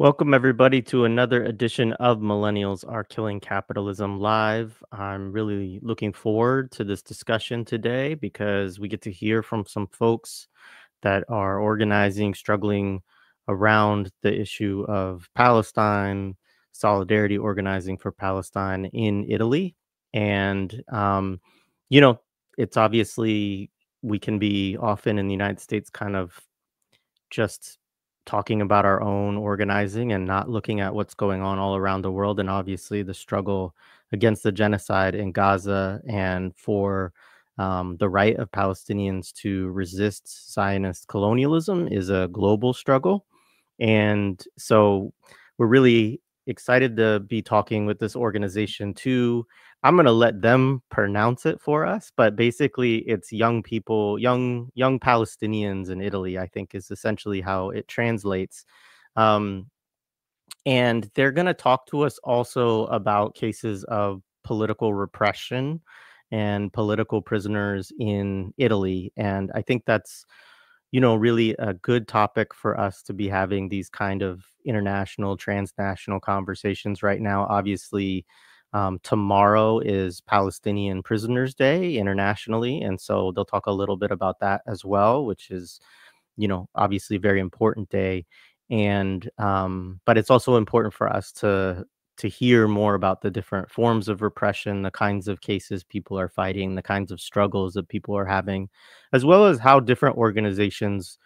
Welcome, everybody, to another edition of Millennials Are Killing Capitalism Live. I'm really looking forward to this discussion today because we get to hear from some folks that are organizing, struggling around the issue of Palestine, solidarity organizing for Palestine in Italy. And, you know, it's obviously we can be often in the United States kind of just talking about our own organizing and not looking at what's going on all around the world. And obviously, the struggle against the genocide in Gaza and for the right of Palestinians to resist Zionist colonialism is a global struggle. And so we're really excited to be talking with this organization too. I'm going to let them pronounce it for us, but basically it's young people, young Palestinians in Italy, I think is essentially how it translates. Um, and they're going to talk to us also about cases of political repression and political prisoners in Italy. And I think that's really a good topic for us to be having these kind of international, transnational conversations right now. Obviously, tomorrow is Palestinian Prisoners Day internationally. And so they'll talk a little bit about that as well, which is, obviously a very important day. And, but it's also important for us to hear more about the different forms of repression, the kinds of cases people are fighting, the kinds of struggles that people are having, as well as how different organizations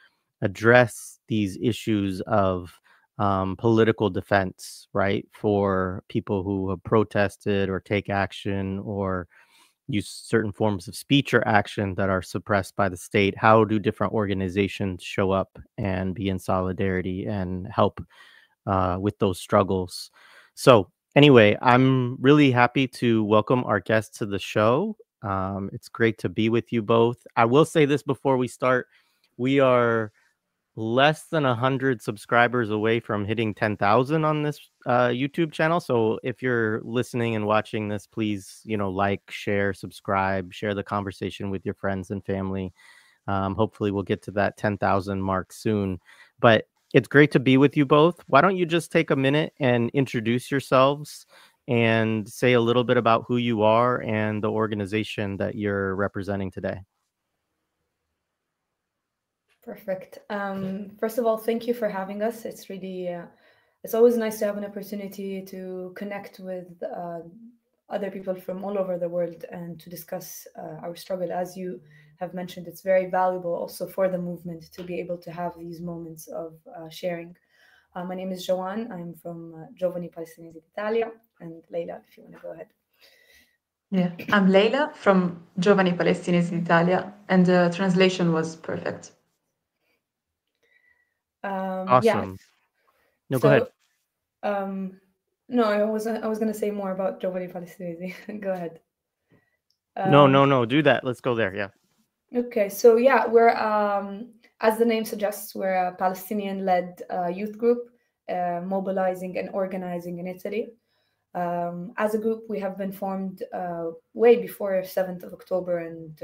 address these issues of political defense, right? For people who have protested or take action or use certain forms of speech or action that are suppressed by the state. How do different organizations show up and be in solidarity and help with those struggles? So, anyway, I'm really happy to welcome our guests to the show. It's great to be with you both. I will say this before we start. We are less than 100 subscribers away from hitting 10,000 on this YouTube channel. So if you're listening and watching this, please, like, share, subscribe, share the conversation with your friends and family. Hopefully we'll get to that 10,000 mark soon. But it's great to be with you both. Why don't you just take a minute and introduce yourselves and say a little bit about who you are and the organization that you're representing today? Perfect. First of all, thank you for having us. It's really, it's always nice to have an opportunity to connect with other people from all over the world and to discuss our struggle. As you have mentioned, it's very valuable also for the movement to be able to have these moments of sharing. My name is Joanne. I'm from Giovani Palestinesi Italia. And Leila, if you want to go ahead. Yeah, I'm Leila from Giovani Palestinesi Italia, and the translation was perfect. Awesome. Yeah. No, go ahead. No, I was going to say more about Giovani Palestinesi. Go ahead. No. Do that. Let's go there. Yeah. Okay. So yeah, we're as the name suggests, we're a Palestinian-led youth group mobilizing and organizing in Italy. As a group, we have been formed way before 7th of October and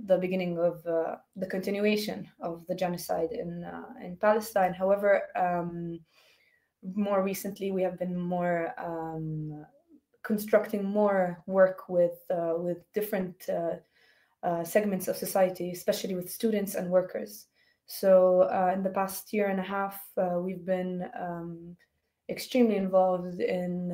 the beginning of the continuation of the genocide in Palestine. However, more recently, we have been more constructing more work with different segments of society, especially with students and workers. So in the past year and a half, we've been extremely involved in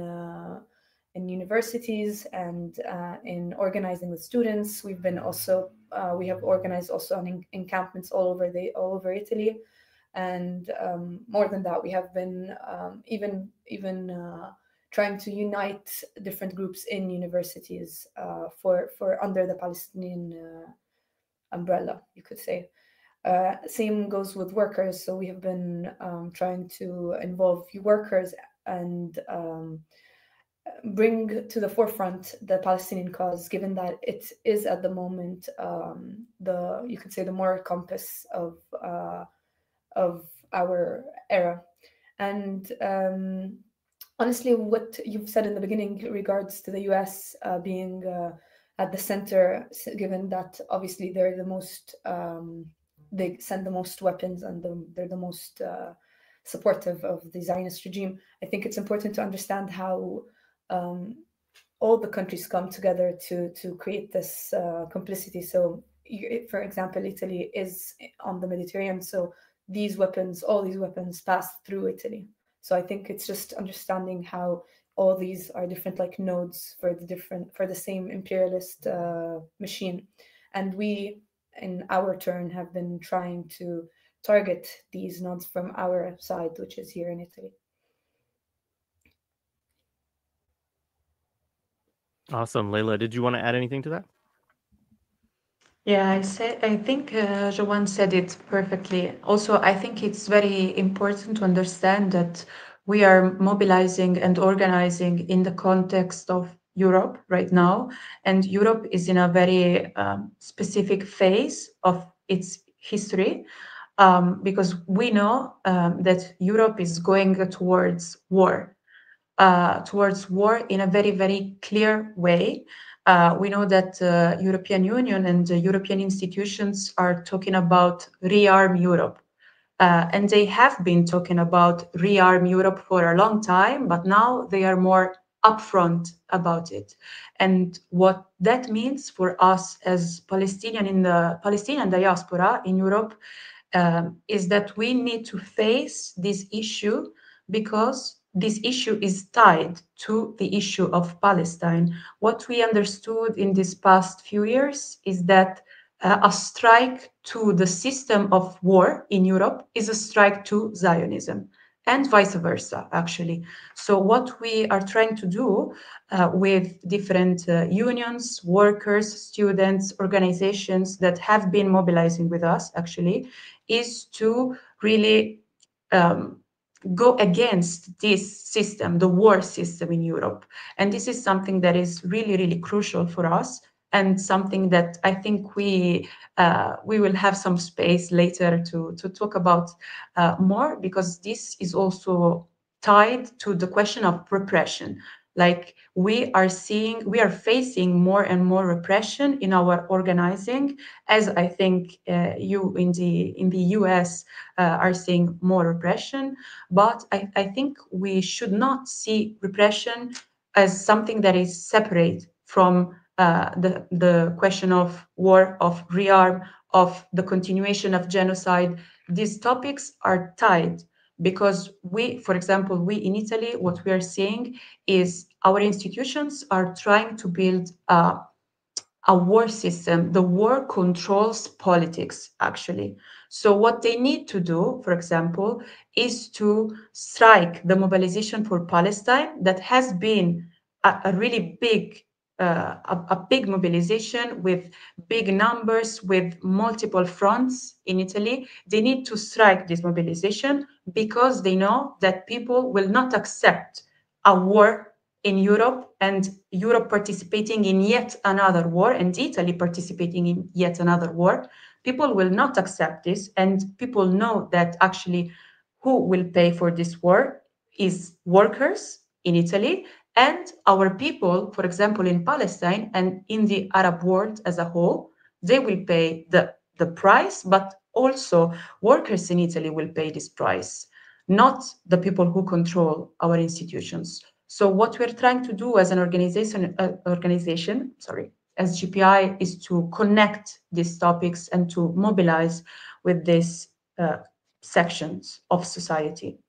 universities and in organizing with students. We've been also we have organized also on encampments all over Italy. And more than that, we have been even trying to unite different groups in universities for under the Palestinian umbrella, you could say. Same goes with workers. So we have been trying to involve workers and bring to the forefront the Palestinian cause, given that it is at the moment you could say the moral compass of our era. And honestly, what you've said in the beginning regards to the US being at the center, given that obviously they're the most, they send the most weapons and they're the most supportive of the Zionist regime. I think it's important to understand how all the countries come together to create this complicity. So, for example, Italy is on the Mediterranean, so all these weapons pass through Italy. So I think it's just understanding how all these are different like nodes for the same imperialist machine, and we, in our turn, have been trying to target these nodes from our side, which is here in Italy. Awesome. Layla, did you want to add anything to that? Yeah, I think Joanne said it perfectly. Also, I think it's very important to understand that we are mobilizing and organizing in the context of Europe right now, and Europe is in a very specific phase of its history, because we know that Europe is going towards war. In a very, very clear way. We know that European Union and the European institutions are talking about rearm Europe. And they have been talking about rearm Europe for a long time, but now they are more upfront about it. And what that means for us as Palestinian in the Palestinian diaspora in Europe is that we need to face this issue, because this issue is tied to the issue of Palestine. What we understood in these past few years is that a strike to the system of war in Europe is a strike to Zionism, and vice versa, actually. So what we are trying to do with different unions, workers, students, organizations that have been mobilizing with us, actually, is to really go against this system, the war system in Europe. And this is something that is really, really crucial for us, and something that I think we will have some space later to talk about more, because this is also tied to the question of repression. Like we are facing more and more repression in our organizing, as I think you in the US are seeing more repression. But I think we should not see repression as something that is separate from the question of war, of rearm, of the continuation of genocide. These topics are tied, because for example, we in Italy, what we are seeing is our institutions are trying to build a war system. The war controls politics, actually. So what they need to do, for example, is to strike the mobilization for Palestine that has been a really big a big mobilization with big numbers, with multiple fronts in Italy. They need to strike this mobilization, because they know that people will not accept a war in Europe, and Europe participating in yet another war, and Italy participating in yet another war. People will not accept this, and people know that actually who will pay for this war is workers in Italy, and our people, for example, in Palestine and in the Arab world as a whole. They will pay the price, but also workers in Italy will pay this price, not the people who control our institutions. So what we're trying to do as an organization, as GPI, is to connect these topics and to mobilize with these sections of society.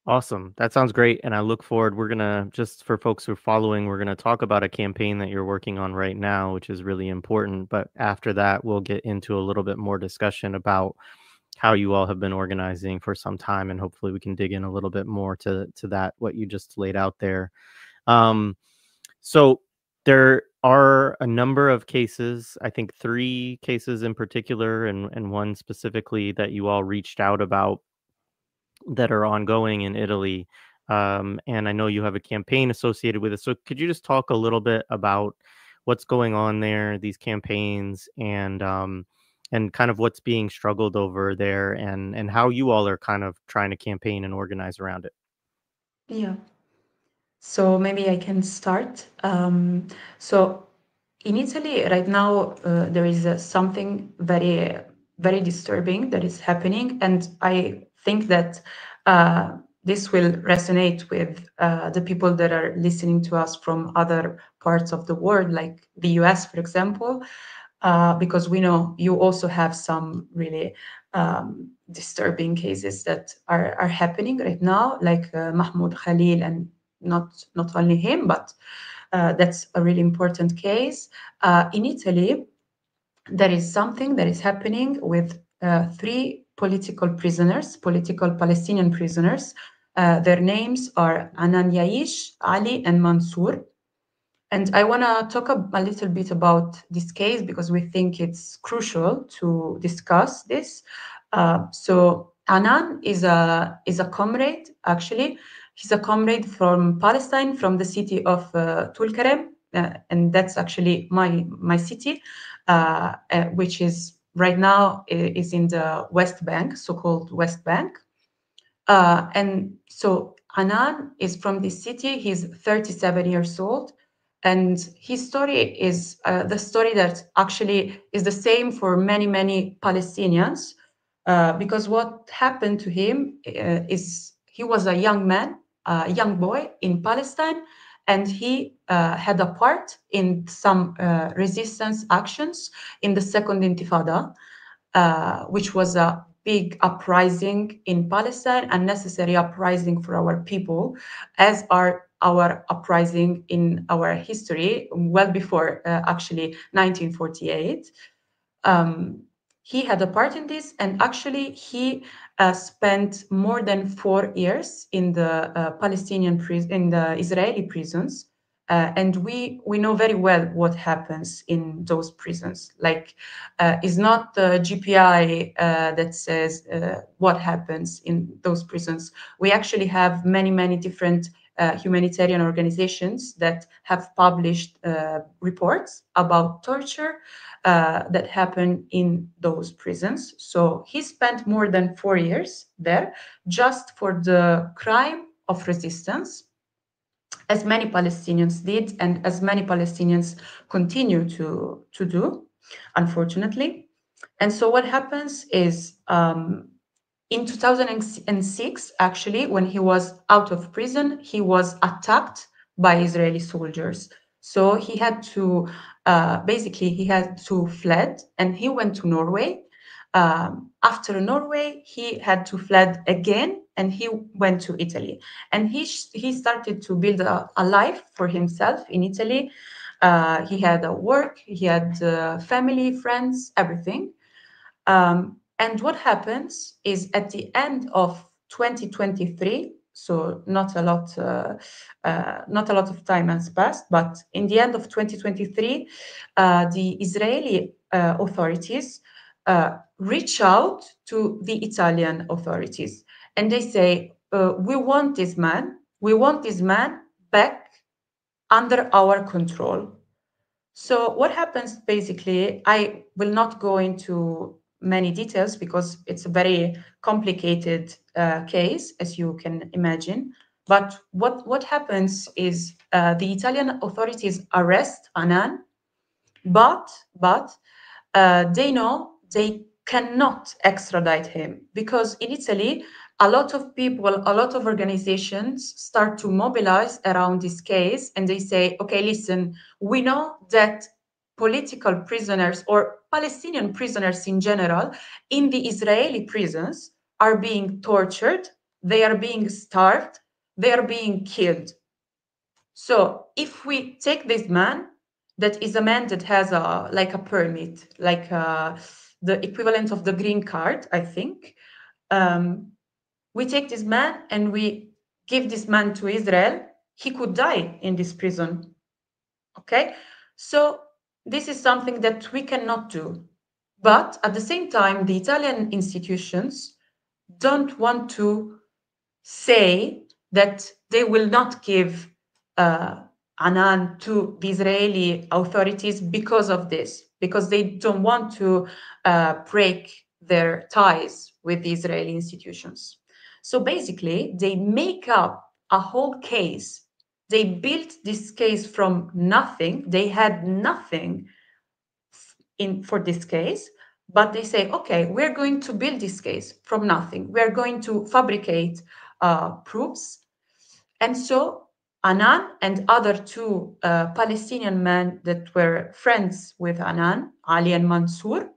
Awesome. That sounds great. And I look forward. We're going to, just for folks who are following, we're going to talk about a campaign that you're working on right now, which is really important. But after that, we'll get into a little bit more discussion about how you all have been organizing for some time. And hopefully we can dig in a little bit more to that, what you just laid out there. So there are a number of cases, I think 3 cases in particular, and one specifically that you all reached out about, that are ongoing in Italy. And I know you have a campaign associated with it. So could you just talk a little bit about what's going on there, these campaigns, and kind of what's being struggled over there, and how you all are kind of trying to campaign and organize around it? Yeah. So maybe I can start. So in Italy right now, there is something very, very disturbing that is happening, and I think that this will resonate with the people that are listening to us from other parts of the world, like the US, for example, because we know you also have some really disturbing cases that are happening right now, like Mahmoud Khalil, and not only him, but that's a really important case. In Italy, there is something that is happening with 3 political prisoners, political Palestinian prisoners. Their names are Anan Yaeesh, Ali, and Mansour. And I want to talk a little bit about this case because we think it's crucial to discuss this. So Anan is a comrade, actually. He's a comrade from Palestine, from the city of Tulkarem, and that's actually my city, which is right now is in the West Bank, so-called West Bank. And so Anan is from this city. He's 37 years old. And his story is the story that actually is the same for many, many Palestinians, because what happened to him is he was a young man, a young boy in Palestine, and he had a part in some resistance actions in the Second Intifada, which was a big uprising in Palestine, a necessary uprising for our people, as are our uprising in our history, well before actually 1948. He had a part in this, and actually he spent more than 4 years in the in the Israeli prisons. And we know very well what happens in those prisons. Like, it's not the GPI that says what happens in those prisons. We actually have many different humanitarian organizations that have published reports about torture that happen in those prisons. So he spent more than 4 years there just for the crime of resistance, as many Palestinians did, and as many Palestinians continue to do, unfortunately. And so what happens is, in 2006, actually, when he was out of prison, he was attacked by Israeli soldiers. So he had to, basically, he had to fled, and he went to Norway. After Norway, he had to fled again, and he went to Italy. And he started to build a life for himself in Italy. He had a work, he had family, friends, everything. And what happens is, at the end of 2023, so not a lot of time has passed, but in the end of 2023, the Israeli authorities reach out to the Italian authorities, and they say, we want this man back under our control. So what happens, basically, I will not go into many details because it's a very complicated case, as you can imagine. But what happens is, the Italian authorities arrest Anan, but they know they cannot extradite him, because in Italy, a lot of people, a lot of organizations start to mobilize around this case, and they say, okay, listen, we know that political prisoners, or Palestinian prisoners in general, in the Israeli prisons are being tortured, they are being starved, they are being killed. So if we take this man, that is a man that has a permit, like the equivalent of the green card, I think. We take this man and we give this man to Israel. He could die in this prison. Okay, so this is something that we cannot do. But at the same time, the Italian institutions don't want to say that they will not give Anan to the Israeli authorities because of this, because they don't want to break their ties with the Israeli institutions. So basically, they make up a whole case. They built this case from nothing. They had nothing for this case, But they say, okay, we're going to build this case from nothing. We're going to fabricate proofs. And so Anan and other two Palestinian men that were friends with Anan, Ali and Mansour,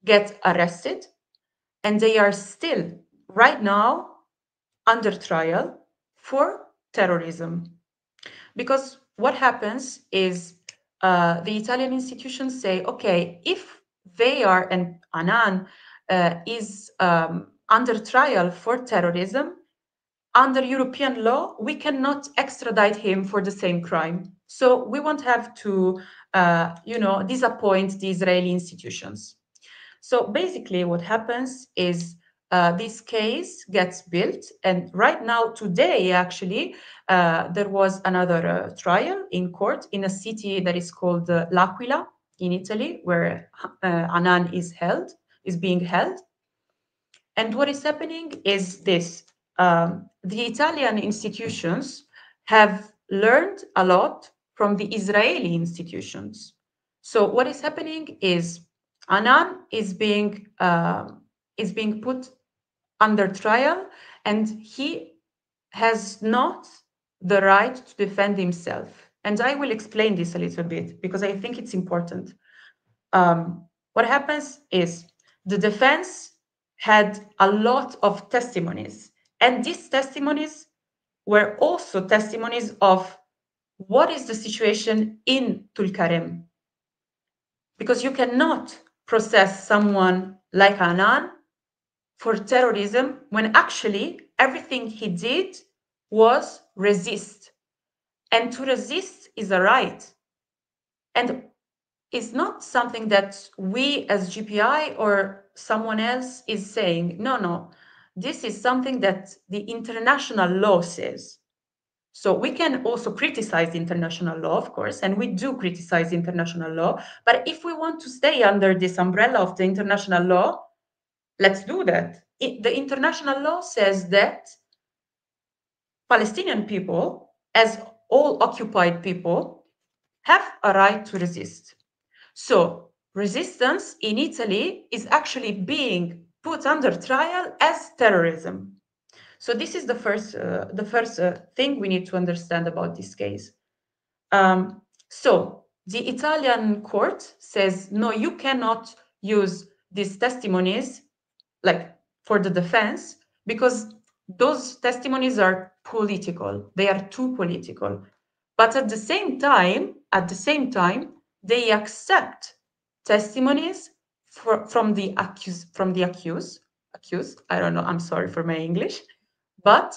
get arrested. And they are still, right now, under trial for terrorism. Because what happens is the Italian institutions say, okay, if they are, and Anan is under trial for terrorism, under European law, we cannot extradite him for the same crime. So we won't have to, disappoint the Israeli institutions. So basically what happens is this case gets built, and right now, today, actually, there was another trial in court in a city that is called L'Aquila in Italy, where Anan is being held. And what is happening is this. The Italian institutions have learned a lot from the Israeli institutions. So what is happening is Anan is being put under trial, and he has not the right to defend himself. And I will explain this a little bit because I think it's important. What happens is the defense had a lot of testimonies, and these testimonies were also testimonies of what is the situation in Tulkarem. Because you cannot process someone like Anan for terrorism when actually everything he did was resist. And to resist is a right. And it's not something that we as GPI or someone else is saying. No. This is something that the international law says. So we can also criticize international law, of course, and we do criticize international law. But if we want to stay under this umbrella of the international law, let's do that. The international law says that Palestinian people, as all occupied people, have a right to resist. So resistance in Italy is actually being put under trial as terrorism. So this is the first thing we need to understand about this case. So the Italian court says, no, you cannot use these testimonies like for the defense because those testimonies are political. They are too political. But at the same time, they accept testimonies from the accused. I don't know. I'm sorry for my English. But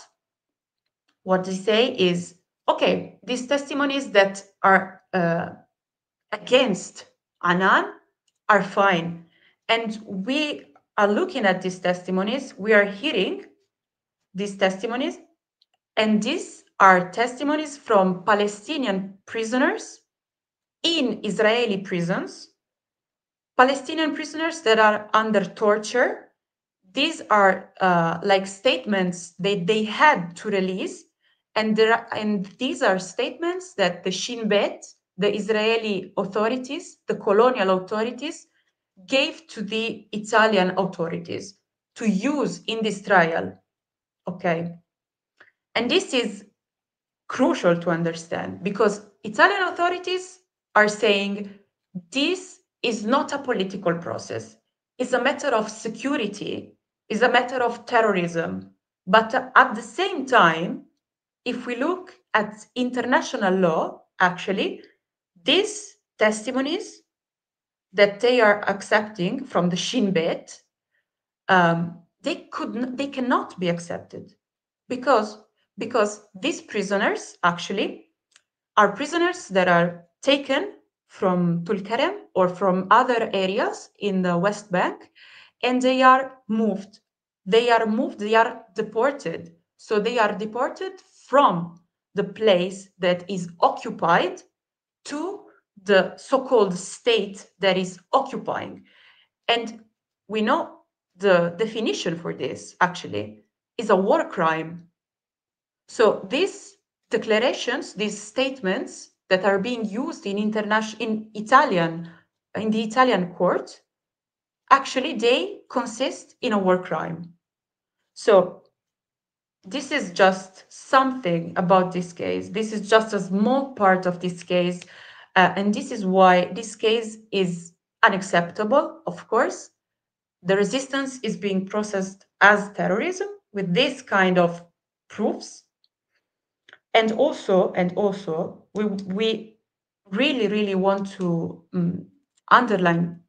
what they say is, okay, these testimonies that are against Anan are fine. And we are looking at these testimonies, we are hearing these testimonies, and these are testimonies from Palestinian prisoners in Israeli prisons, Palestinian prisoners that are under torture. These are like statements they had to release, and these are statements that the Shin Bet, the Israeli authorities, the colonial authorities, gave to the Italian authorities to use in this trial. Okay. And this is crucial to understand because Italian authorities are saying this is not a political process. It's a matter of security. It's a matter of terrorism. But at the same time, if we look at international law, actually, these testimonies that they are accepting from the Shin Bet, they cannot be accepted because these prisoners actually are prisoners that are taken from Tulkarem or from other areas in the West Bank, and they are moved. They are deported. So they are deported from the place that is occupied to the so-called state that is occupying. And we know the definition for this actually is a war crime. So these declarations, these statements that are being used in the Italian court actually they consist in a war crime. So this is just something about this case. This is just a small part of this case. And this is why this case is unacceptable, of course. The resistance is being processed as terrorism with this kind of proofs. And also, we really want to underline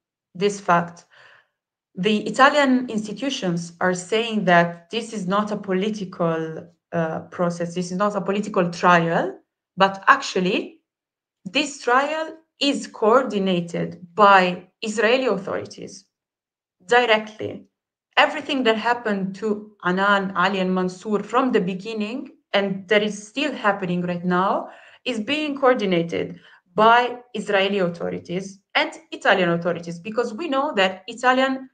this fact. The Italian institutions are saying that this is not a political process, this is not a political trial, but actually this trial is coordinated by Israeli authorities directly. Everything that happened to Anan, Ali, and Mansour from the beginning, and that is still happening right now, is being coordinated by Israeli authorities and Italian authorities, because we know that Italian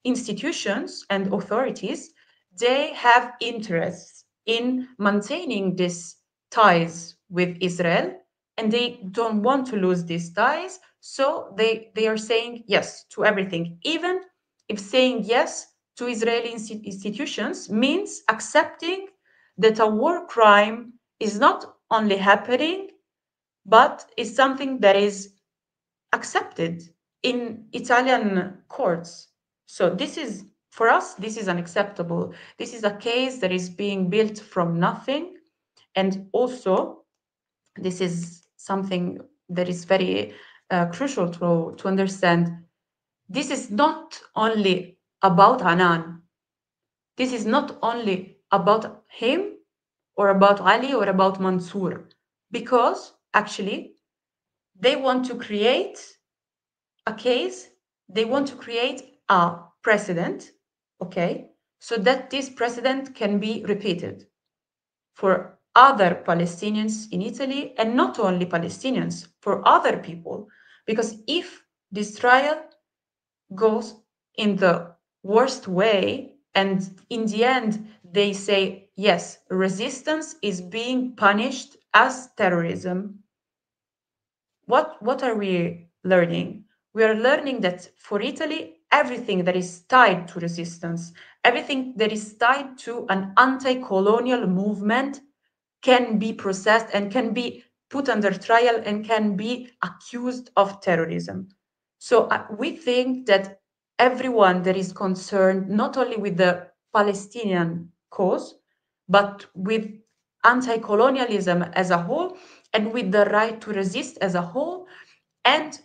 institutions and authorities, they have interests in maintaining these ties with Israel, and they don't want to lose these ties. So they are saying yes to everything, even if saying yes to Israeli institutions means accepting that a war crime is not only happening, but is something that is accepted in Italian courts. So this is, for us, this is unacceptable. This is a case that is being built from nothing. And also, this is something that is very crucial to understand. This is not only about Anan. This is not only about him or about Ali or about Mansour, because actually they want to create a case, they want to create a precedent, okay, so that this precedent can be repeated for other Palestinians in Italy, and not only Palestinians, for other people. Because if this trial goes in the worst way, and in the end they say, yes, resistance is being punished as terrorism, what are we learning? We are learning that for Italy, everything that is tied to resistance, everything that is tied to an anti-colonial movement can be processed and can be put under trial and can be accused of terrorism. So we think that everyone that is concerned not only with the Palestinian cause, but with anti-colonialism as a whole, and with the right to resist as a whole, and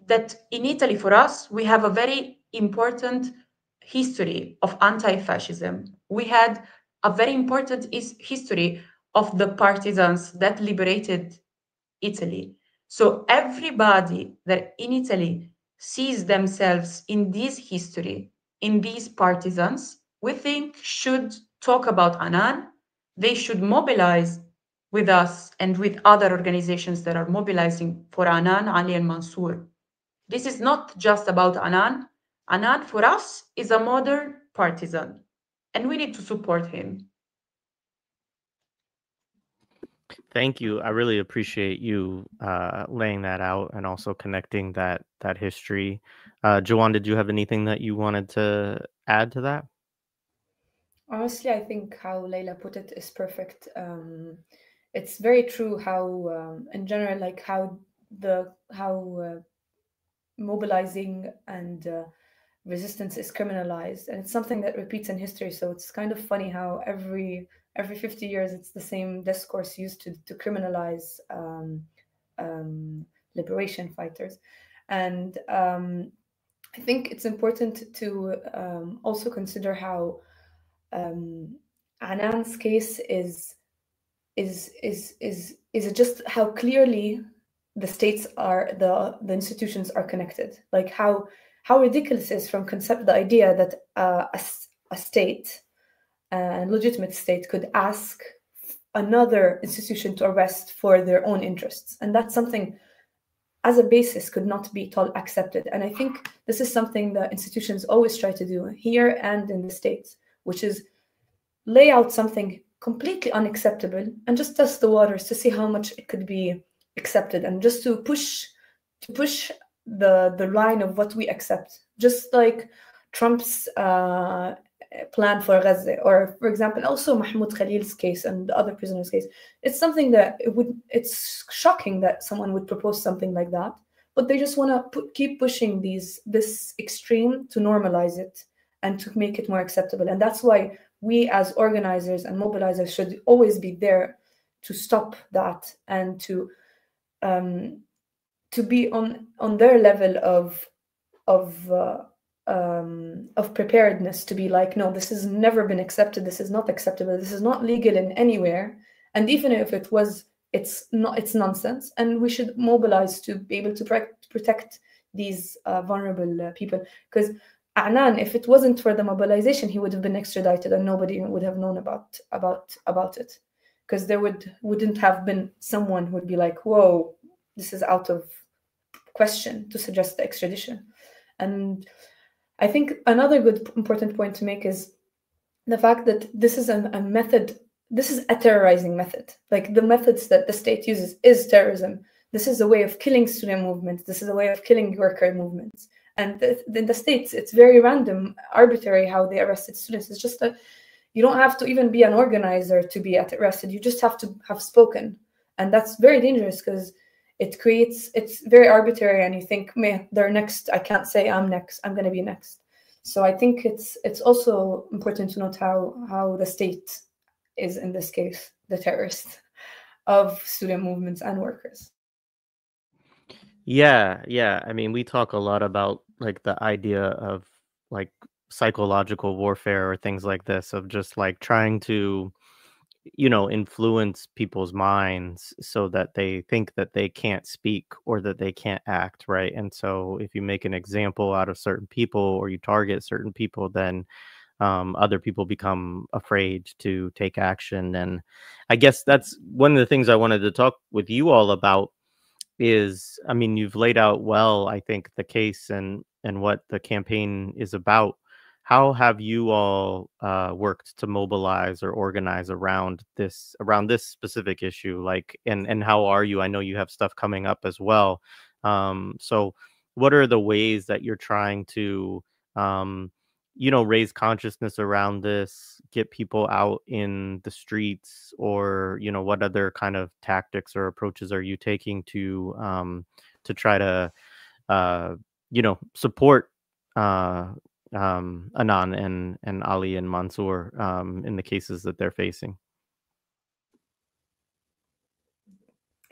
that in Italy, for us, we have a very important history of anti-fascism. We had a very important history of the partisans that liberated Italy. So everybody that in Italy sees themselves in this history, in these partisans, we think should talk about Anan. They should mobilize with us and with other organizations that are mobilizing for Anan, Ali, and Mansour. This is not just about Anan. Anan, for us, is a modern partisan, and we need to support him. Thank you. I really appreciate you laying that out and also connecting that history. Jawan, did you have anything that you wanted to add to that? Honestly, I think how Layla put it is perfect. It's very true how, in general, like how mobilizing and resistance is criminalized, and it's something that repeats in history. So it's kind of funny how every 50 years it's the same discourse used to criminalize liberation fighters. And I think it's important to also consider how Anan's case is just how clearly the states are the institutions are connected. Like how ridiculous it is from the idea that a state, a legitimate state, could ask another institution to arrest for their own interests, and that's something as a basis could not be accepted. And I think this is something that institutions always try to do here and in the States, which is lay out something completely unacceptable and just test the waters to see how much it could be accepted, and just to push the line of what we accept. just like Trump's plan for Gaza, or for example, also Mahmoud Khalil's case and the other prisoners' case. It's something that it's shocking that someone would propose something like that, but they just want to keep pushing this extreme to normalize it and to make it more acceptable. And that's why we as organizers and mobilizers should always be there to stop that and to be on their level of preparedness, to be like, no, this has never been accepted, this is not acceptable, this is not legal in anywhere, and even if it was, it's nonsense, and we should mobilize to be able to protect these vulnerable people. Because Anan, if it wasn't for the mobilization, he would have been extradited and nobody would have known about it, because there wouldn't have been someone who would be like, whoa, this is out of question to suggest the extradition. And I think another good important point to make is the fact that this is a method, this is a terrorizing method. Like, the methods that the state uses is terrorism. This is a way of killing student movements. This is a way of killing worker movements. And in the States, it's very random, arbitrary how they arrested students. It's just that you don't have to even be an organizer to be arrested. You just have to have spoken. And that's very dangerous, because it's very arbitrary, and you think, man, they're next. I can't say I'm next. I'm going to be next. So I think it's also important to note how the state is, in this case, the terrorist of student movements and workers. Yeah. I mean, we talk a lot about like the idea of like psychological warfare or things like this, of just like trying to, influence people's minds so that they think that they can't speak or that they can't act, right? And so if you make an example out of certain people or you target certain people, then other people become afraid to take action. And I guess that's one of the things I wanted to talk with you all about is, I mean, you've laid out well, I think, the case and what the campaign is about. How have you all worked to mobilize or organize around this specific issue? Like, and how are you? I know you have stuff coming up as well. So what are the ways that you're trying to raise consciousness around this, get people out in the streets, or what other kind of tactics or approaches are you taking to try to support Anan and Ali and Mansour in the cases that they're facing?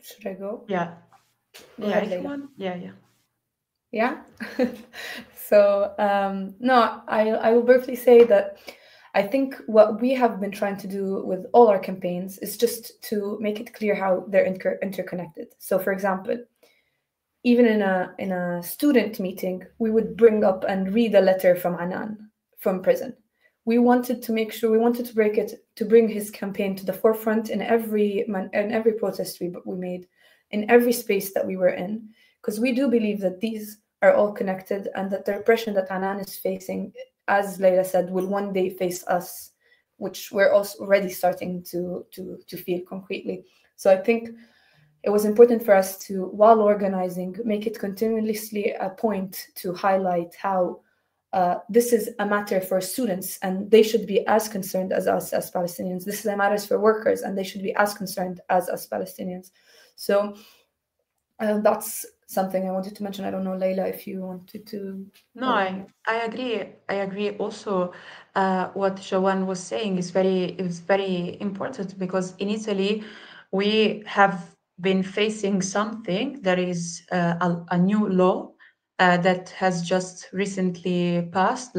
Should I go? Yeah. Go ahead, If you Leila. want. Yeah. Yeah. So no, I will briefly say that I think what we have been trying to do with all our campaigns is just to make it clear how they're interconnected. So, for example, even in a student meeting, we would bring up and read a letter from Anan from prison. We wanted to make sure, we wanted to bring his campaign to the forefront in every protest we made, in every space that we were in, because we do believe that these are all connected, and that the repression that Anan is facing, as Leila said, will one day face us, which we're also already starting to feel concretely. So I think it was important for us to, while organizing, make it continuously a point to highlight how this is a matter for students, and they should be as concerned as us as Palestinians. This is a matter for workers, and they should be as concerned as us Palestinians. So that's something I wanted to mention. I don't know, Leila, if you wanted to. No, I agree. I agree. Also, what Jawan was saying is very important, because in Italy we have been facing something that is a new law that has just recently passed,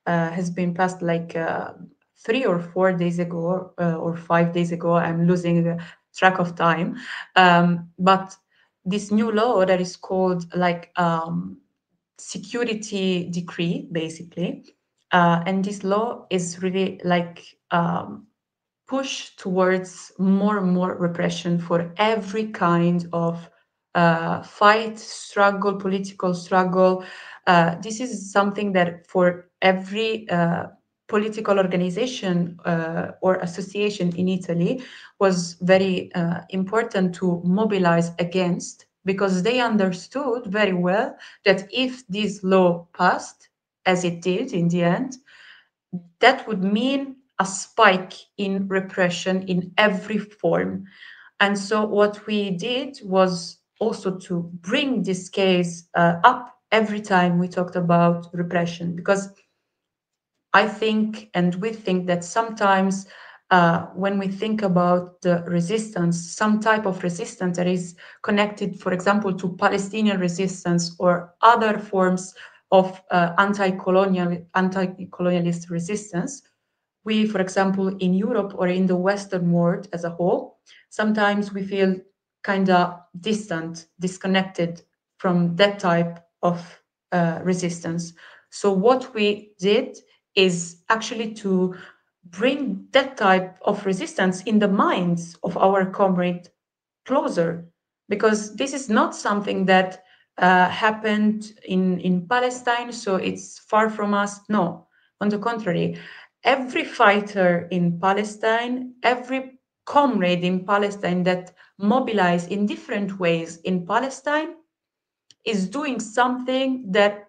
has been passed 3 or 4 days ago or 5 days ago. I'm losing track of time. But this new law that is called security decree, basically, and this law is really push towards more and more repression for every kind of fight, struggle, political struggle. This is something that for every political organization or association in Italy was very important to mobilize against, because they understood very well that if this law passed, as it did in the end, that would mean a spike in repression in every form. And so what we did was also to bring this case up every time we talked about repression, because I think, and we think, that sometimes when we think about the resistance, some type of resistance that is connected, for example, to Palestinian resistance or other forms of anti-colonialist resistance, we, for example, in Europe or in the Western world as a whole, sometimes we feel kind of distant, disconnected from that type of resistance. So what we did is actually to bring that type of resistance in the minds of our comrades closer, because this is not something that happened in Palestine, so it's far from us. No, on the contrary, every fighter in Palestine, every comrade in Palestine that mobilized in different ways in Palestine is doing something that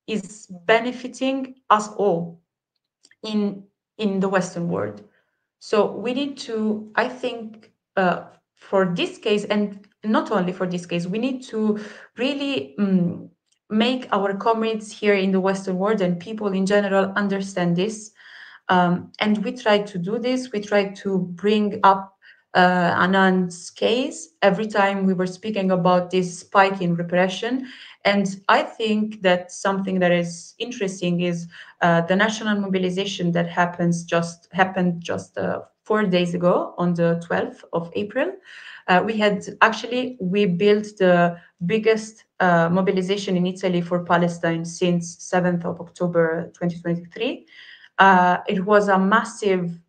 is benefiting us all in the Western world. So we need to, I think, for this case, and not only for this case, we need to really make our comrades here in the Western world and people in general understand this. And we try to do this. We try to bring up Anan's case every time we were speaking about this spike in repression. And I think that something that is interesting is the national mobilization that happened just 4 days ago on the 12th of April. We built the biggest mobilization in Italy for Palestine since 7th of October 2023. It was a massive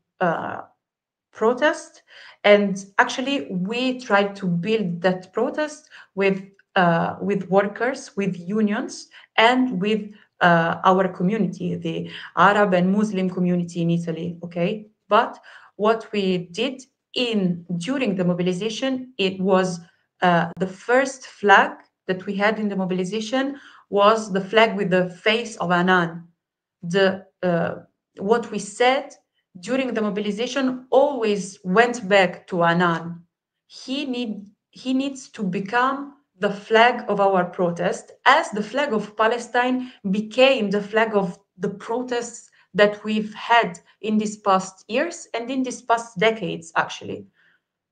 protest, and actually we tried to build that protest with workers, with unions, and with our community, the Arab and Muslim community in Italy. Okay, but what we did during the mobilization, it was the first flag that we had in the mobilization was the flag with the face of Anan. What we said during the mobilization always went back to Anan. He needs to become the flag of our protest, as the flag of Palestine became the flag of the protests that we've had in these past years and in these past decades, actually.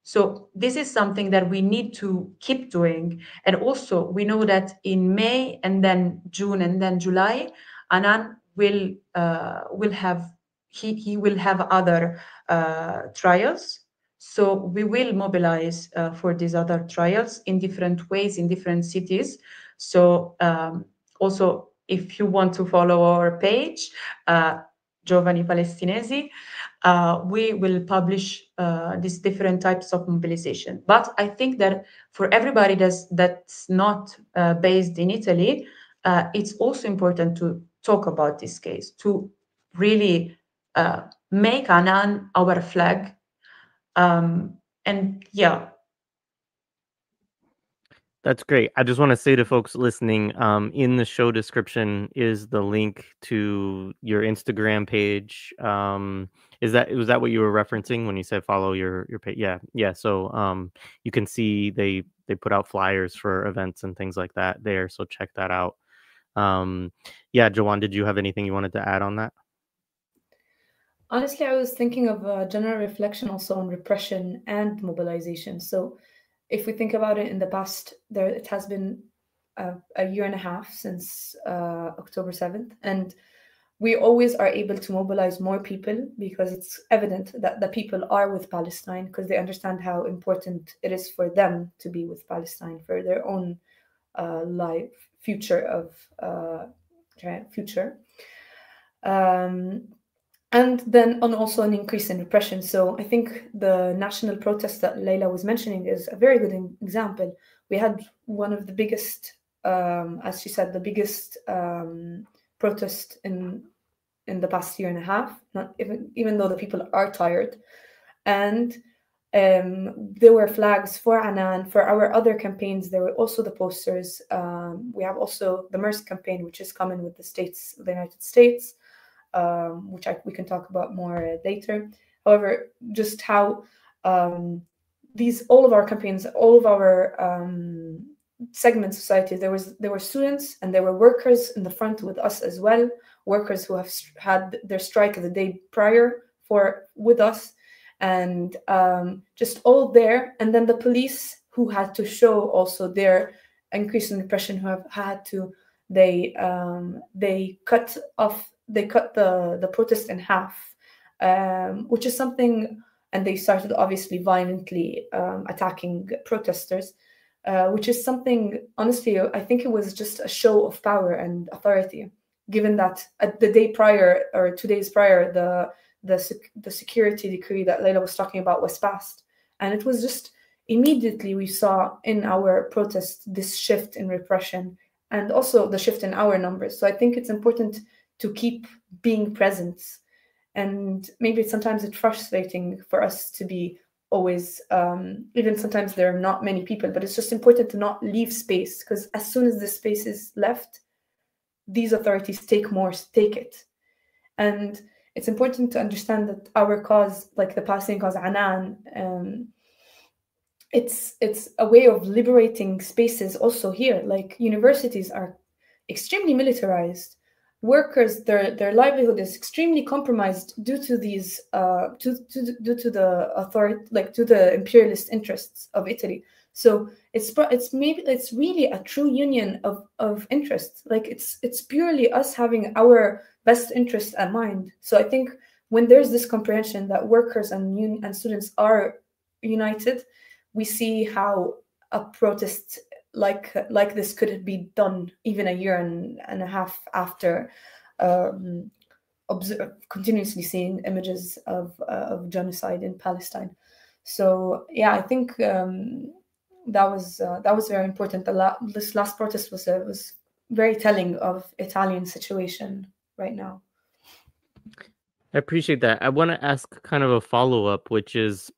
So this is something that we need to keep doing. And also, we know that in May and then June and then July, Anan will have other trials. So we will mobilize for these other trials in different ways in different cities. So also, if you want to follow our page, Giovani Palestinesi, we will publish these different types of mobilization. But I think that for everybody that's not based in Italy, it's also important to talk about this case, to really make Anan our flag. And yeah. That's great. I just want to say to folks listening, in the show description is the link to your Instagram page. Was that what you were referencing when you said follow your page? Yeah. So you can see they put out flyers for events and things like that there. So check that out. Yeah, Jawan, did you have anything you wanted to add on that? Honestly, I was thinking of a general reflection also on repression and mobilization. So if we think about it in the past, it has been a year and a half since October 7th. And we always are able to mobilize more people because it's evident that the people are with Palestine, because they understand how important it is for them to be with Palestine for their own future. And then also an increase in repression. So I think the national protest that Leila was mentioning is a very good example. We had one of the biggest, as she said, the biggest protest in the past year and a half, not even though the people are tired. And There were flags for Anan. For our other campaigns, there were also the posters. We have also the MERS campaign, which is common with the United States, which we can talk about more later. However, just how all of our campaigns, all of our segment society, there were students and there were workers in the front with us as well. Workers who have had their strike the day prior with us, and just all there. And then the police who had to show also their increase in repression, who have had to they cut the protest in half, which is something. And they started obviously violently attacking protesters, which is something, honestly, I think it was just a show of power and authority, given that the day prior or 2 days prior, the security decree that Layla was talking about was passed. And it was just immediately we saw in our protest this shift in repression and also the shift in our numbers. So I think it's important to keep being present. And maybe sometimes it's frustrating for us to be always, even sometimes there are not many people, but it's just important to not leave space, because as soon as the space is left, these authorities take it. And it's important to understand that our cause, like the Palestinian cause, Anan, it's a way of liberating spaces also here. Like universities are extremely militarized. Workers, their livelihood is extremely compromised due to these due to the authority, like to the imperialist interests of Italy. So it's really a true union of interests. Like it's purely us having our best interest at mind. So I think when there's this comprehension that workers and students are united, we see how a protest like this could be done even a year and a half after continuously seeing images of genocide in Palestine. So yeah, I think that was very important. This last protest was very telling of Italian situation right now. I appreciate that. I want to ask kind of a follow-up, which is,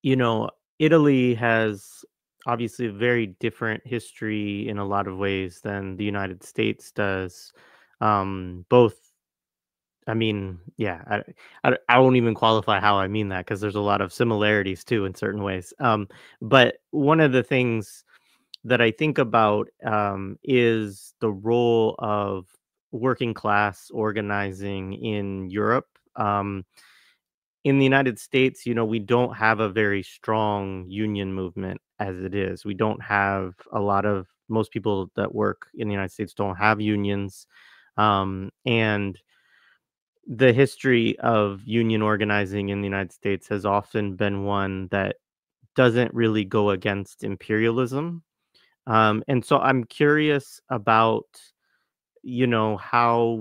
Italy has obviously a very different history in a lot of ways than the United States does. Both, I mean, yeah, I won't even qualify how I mean that, because there's a lot of similarities too in certain ways. But one of the things that I think about is the role of working class organizing in Europe. In the United States, we don't have a very strong union movement as it is. We don't have most people that work in the United States don't have unions. And the history of union organizing in the United States has often been one that doesn't really go against imperialism. And so I'm curious about how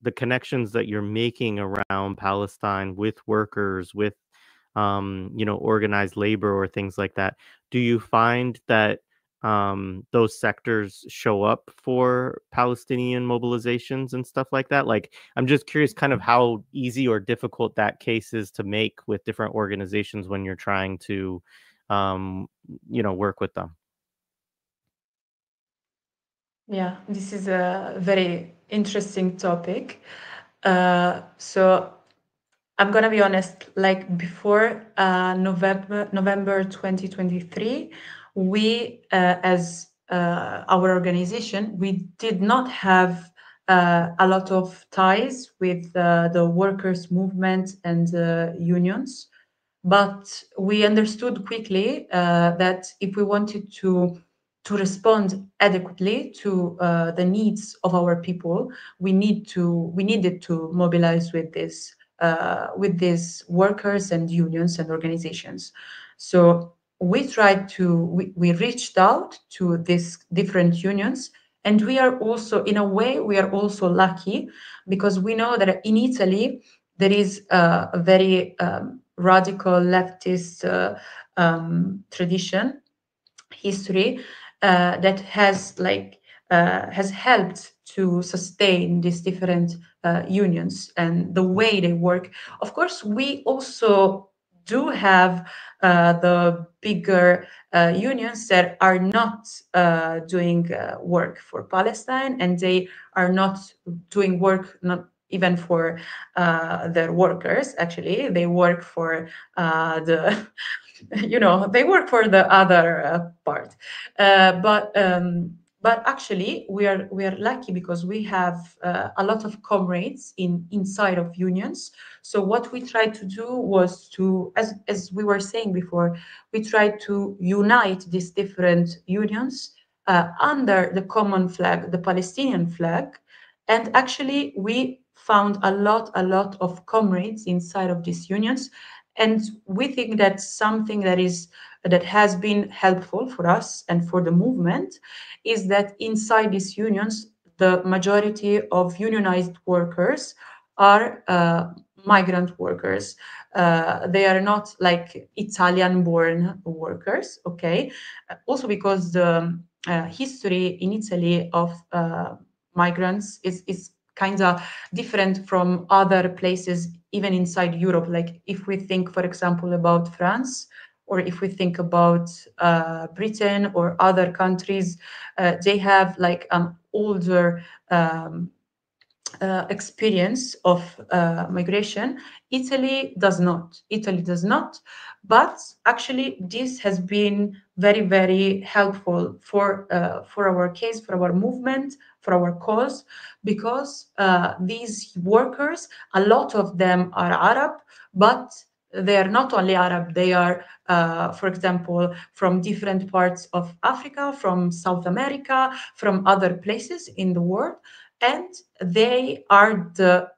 the connections that you're making around Palestine with workers, with organized labor or things like that. Do you find that those sectors show up for Palestinian mobilizations and stuff like that? Like, I'm just curious kind of how easy or difficult that case is to make with different organizations when you're trying to work with them. Yeah, this is a very interesting topic. So I'm gonna be honest, like before November 2023, we as our organization, we did not have a lot of ties with the workers' movement and unions, but we understood quickly that if we wanted to respond adequately to the needs of our people, we needed to mobilize with these workers and unions and organizations. So we we reached out to these different unions, and we are also, in a way, we are also lucky, because we know that in Italy there is a very radical leftist tradition, history, that has helped to sustain these different unions and the way they work. Of course, we also do have the bigger unions that are not doing work for Palestine, and they are not doing work not even for their workers. Actually, they work for the they work for the other part. But actually, we are lucky because we have a lot of comrades inside of unions. So what we tried to do was to, as we were saying before, we tried to unite these different unions under the common flag, the Palestinian flag. And actually, we found a lot of comrades inside of these unions, and we think that something that has been helpful for us and for the movement is that inside these unions, the majority of unionized workers are migrant workers. They are not like Italian-born workers, okay? Also because the history in Italy of migrants is kind of different from other places, even inside Europe. Like if we think, for example, about France, or if we think about Britain or other countries, they have like an older experience of migration. Italy does not. Italy does not. But actually, this has been very helpful for our case, for our movement, for our cause, because these workers, a lot of them are Arab, but they are not only Arab. They are, for example, from different parts of Africa, from South America, from other places in the world. And they are the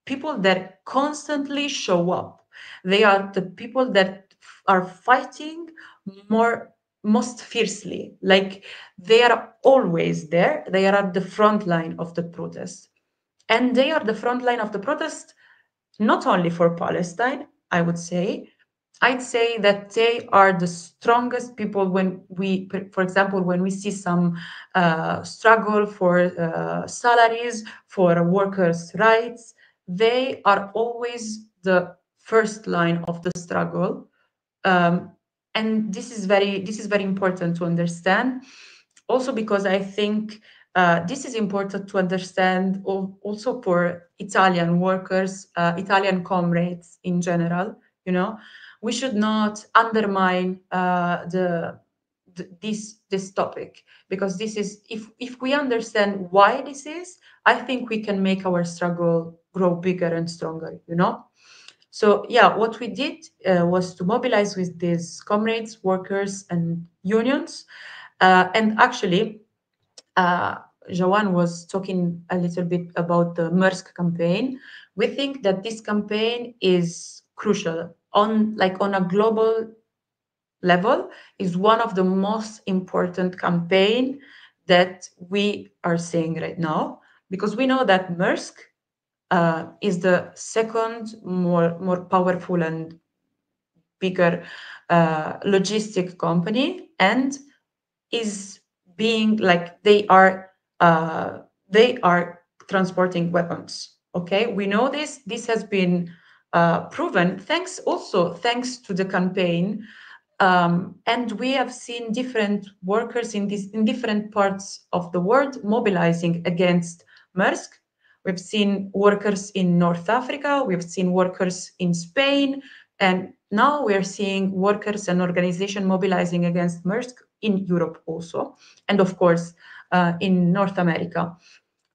people that constantly show up. They are the people that are fighting most fiercely. Like they are always there. They are at the front line of the protest. And they are the front line of the protest not only for Palestine, I would say. I'd say that they are the strongest people when we, for example, when we see some struggle for salaries, for workers' rights, they are always the first line of the struggle. And this is very important to understand. Also because I think this is important to understand also for Italian workers, Italian comrades in general. We should not undermine this topic, because this is, if we understand why this is, I think we can make our struggle grow bigger and stronger. So yeah, what we did was to mobilize with these comrades, workers, and unions, and actually. Joanne was talking a little bit about the Maersk campaign. We think that this campaign is crucial on a global level, is one of the most important campaign that we are seeing right now, because we know that Maersk is the second more powerful and bigger logistic company, and is being like they are transporting weapons. Okay, we know this. This has been proven thanks to the campaign, and we have seen different workers in different parts of the world mobilizing against Maersk. We've seen workers in North Africa. We've seen workers in Spain, and now we're seeing workers and organizations mobilizing against Maersk in Europe also, and of course in North America.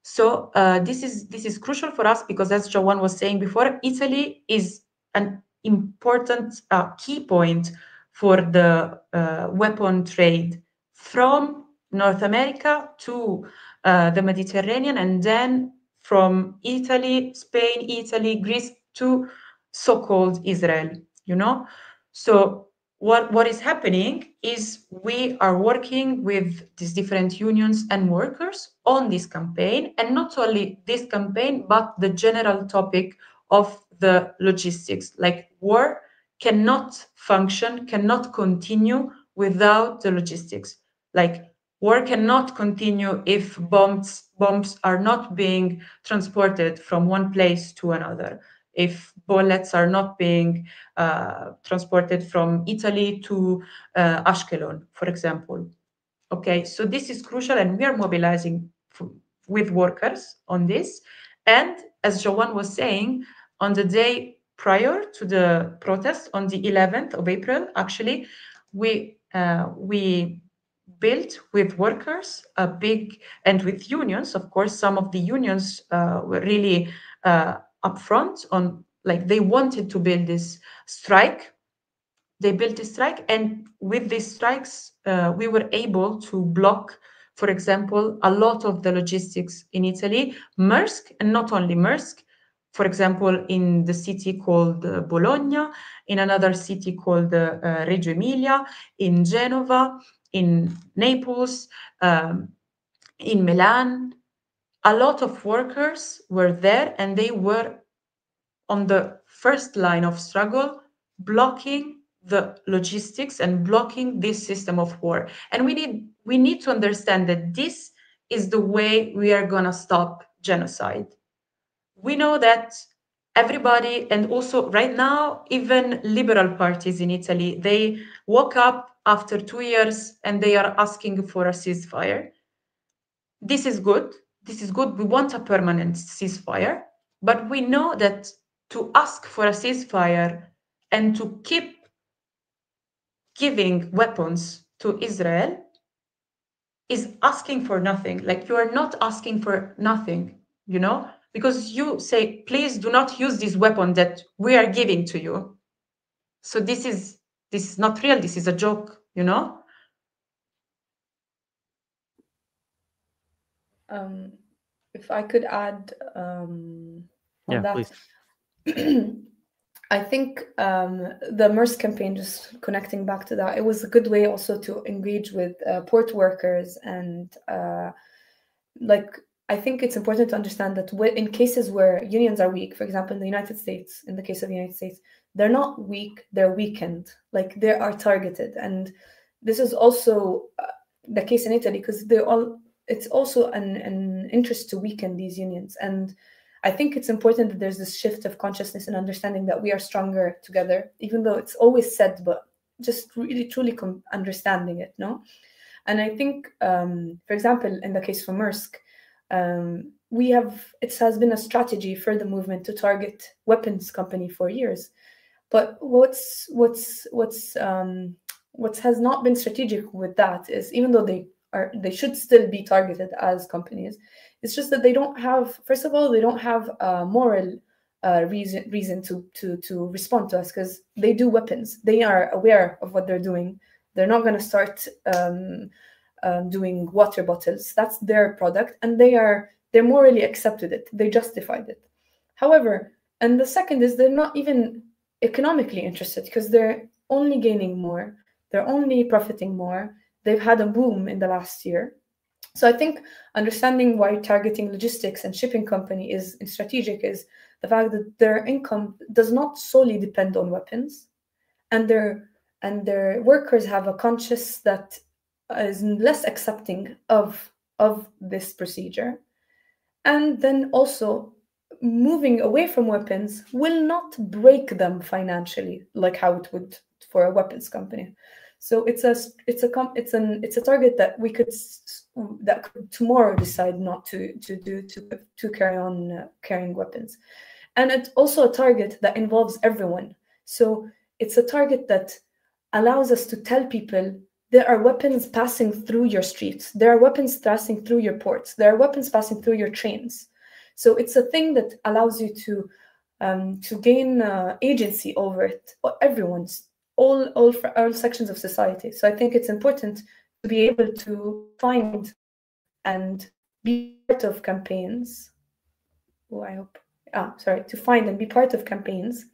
So this is crucial for us because, as Joanne was saying before, Italy is an important key point for the weapon trade from North America to the Mediterranean, and then from Spain, Greece to so-called Israel. So what is happening is we are working with these different unions and workers on this campaign, and not only this campaign, but the general topic of the logistics. Like war cannot function, cannot continue without the logistics. Like war cannot continue if bombs are not being transported from one place to another. if bullets are not being transported from Italy to Ashkelon, for example. Okay, so this is crucial, and we are mobilizing with workers on this. And as Joanne was saying, on the day prior to the protest, on the 11th of April, actually, we built with workers a big, and with unions, of course, some of the unions were really upfront on, like, they wanted to build this strike. They built a strike, and with these strikes, we were able to block, for example, a lot of the logistics in Italy, Maersk, and not only Maersk, for example, in the city called Bologna, in another city called Reggio Emilia, in Genova, in Naples, in Milan. A lot of workers were there, and they were on the first line of struggle, blocking the logistics and blocking this system of war. And we need to understand that this is the way we are going to stop genocide. We know that everybody, and also right now, even liberal parties in Italy, they woke up after 2 years and they are asking for a ceasefire. This is good. This is good. We want a permanent ceasefire, but we know that to ask for a ceasefire and to keep giving weapons to Israel is asking for nothing. Like, you are not asking for nothing, you know, because you say, please do not use this weapon that we are giving to you. So this is not real. This is a joke, you know. If I could add on that, please. I think the Maersk campaign, just connecting back to that, it was a good way also to engage with port workers. And I think it's important to understand that in cases where unions are weak, for example, in the United States, in the case of the United States, they're not weak, they're weakened. Like, they are targeted. And this is also the case in Italy, because it's also an interest to weaken these unions. And I think it's important that there's this shift of consciousness and understanding that we are stronger together, even though it's always said, but just really truly understanding it, no? And I think, for example, in the case for Maersk, it has been a strategy for the movement to target weapons company for years. But what has not been strategic with that is, even though they should still be targeted as companies, it's just that they don't have, first of all, they don't have a moral reason to respond to us, because they do weapons. They are aware of what they're doing. They're not going to start doing water bottles. That's their product, and they're morally accepted it. They justified it. However, and the second is, they're not even economically interested, because they're only gaining more. They're only profiting more. They've had a boom in the last year. So I think understanding why targeting logistics and shipping company is strategic is the fact that their income does not solely depend on weapons, and their workers have a conscience that is less accepting of this procedure. And then also, moving away from weapons will not break them financially like how it would for a weapons company. So it's a target that we could tomorrow decide not to carry on carrying weapons. And it's also a target that involves everyone. So it's a target that allows us to tell people there are weapons passing through your streets, there are weapons passing through your ports, there are weapons passing through your trains. So it's a thing that allows you to gain agency over it, all sections of society. So I think it's important to be able to find and be part of campaigns. To find and be part of campaigns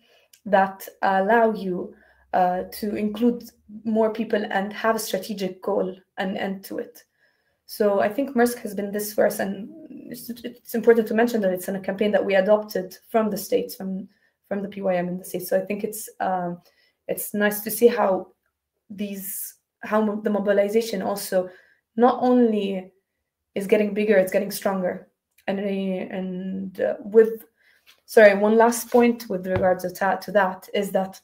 that allow you to include more people and have a strategic goal and end to it. So I think Maersk has been this for us, and it's important to mention that it's in a campaign that we adopted from the States, from the PYM in the States. So I think it's nice to see how the mobilization also not only is getting bigger, it's getting stronger, and with Sorry, one last point with regards to that is that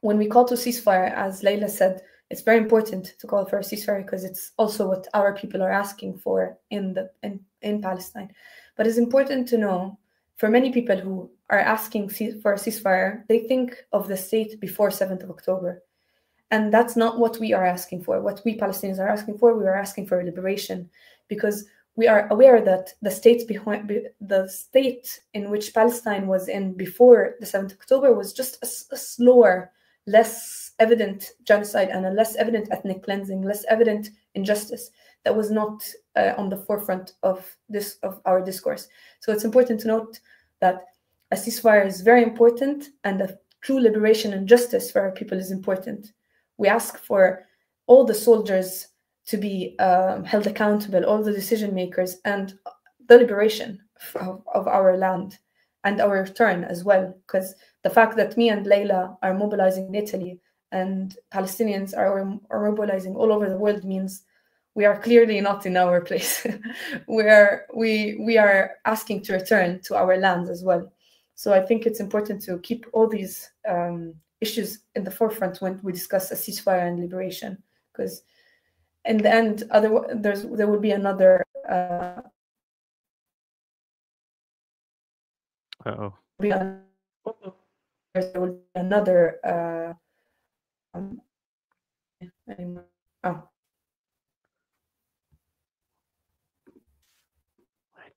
when we call to ceasefire, as Layla said, it's very important to call for a ceasefire because it's also what our people are asking for in Palestine. But it's important to know, for many people who are asking for a ceasefire, they think of the state before 7th of October. And that's not what we are asking for. What we Palestinians are asking for, we are asking for liberation, because we are aware that the state in which Palestine was in before the 7th of October was just a slower, less evident genocide and a less evident ethnic cleansing, less evident injustice that was not on the forefront of our discourse. So it's important to note that a ceasefire is very important, and a true liberation and justice for our people is important. We ask for all the soldiers to be held accountable, all the decision makers, and the liberation of our land and our return as well. Because the fact that me and Layla are mobilizing in Italy and Palestinians are mobilizing all over the world means we are clearly not in our place. we are asking to return to our lands as well. So I think it's important to keep all these issues in the forefront when we discuss a ceasefire and liberation, because in the end, there will be another. Uh-oh. There will be another. I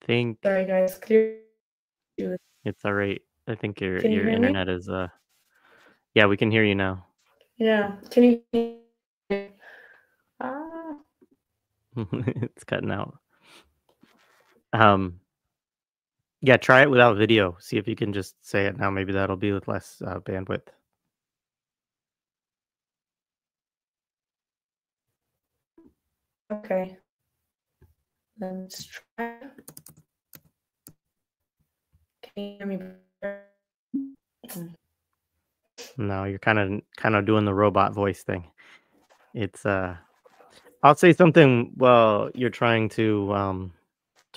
think. Sorry, guys. Clear. It's all right. I think your internet is yeah, we can hear you now. Yeah. Can you It's cutting out. Yeah, try it without video. See if you can just say it now. Maybe that'll be with less bandwidth. Okay. Let's try. Can you hear me better? No, you're kind of doing the robot voice thing. It's I'll say something while you're trying to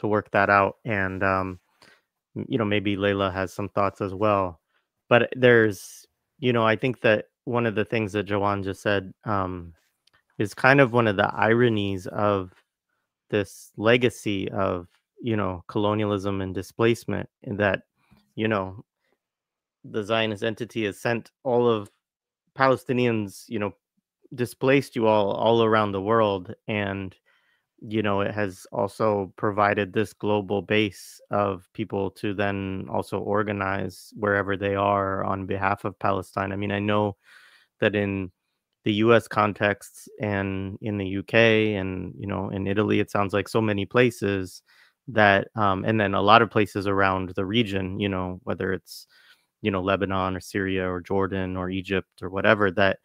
work that out, and maybe Layla has some thoughts as well. But there's I think that one of the things that Jawan just said is kind of one of the ironies of this legacy of colonialism and displacement, in that the Zionist entity has sent all of Palestinians, displaced you all around the world, and it has also provided this global base of people to then also organize wherever they are on behalf of Palestine. I mean, I know that in the US context and in the UK and in Italy, it sounds like so many places that and then a lot of places around the region, whether it's Lebanon or Syria or Jordan or Egypt or whatever, that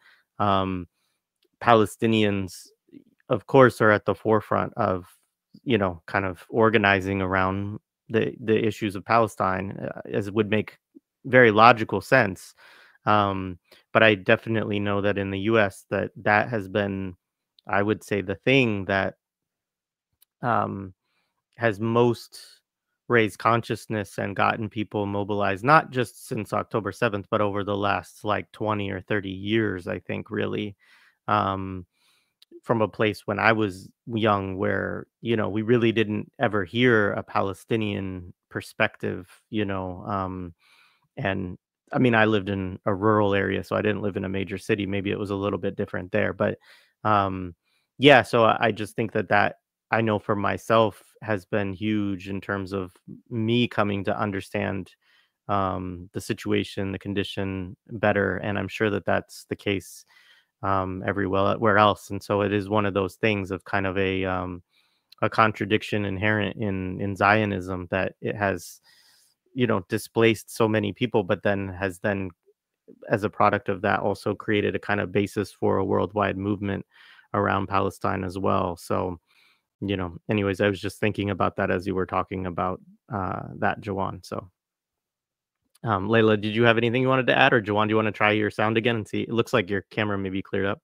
Palestinians, of course, are at the forefront of kind of organizing around the issues of Palestine, as it would make very logical sense. But I definitely know that in the US that has been, I would say, the thing that has most raised consciousness and gotten people mobilized, not just since October 7th, but over the last like 20 or 30 years, I think, really. From a place when I was young where, we really didn't ever hear a Palestinian perspective, and I mean, I lived in a rural area, so I didn't live in a major city. Maybe it was a little bit different there, but yeah, so I just think that I know for myself has been huge in terms of me coming to understand the situation, the condition better. And I'm sure that that's the case everywhere else. And so it is one of those things of kind of a contradiction inherent in Zionism, that it has displaced so many people, but then has then, as a product of that, also created a kind of basis for a worldwide movement around Palestine as well. So anyways, I was just thinking about that as you were talking about that, Jawan. So Layla, did you have anything you wanted to add, or Jawan, do you want to try your sound again and see? It looks like your camera may be cleared up.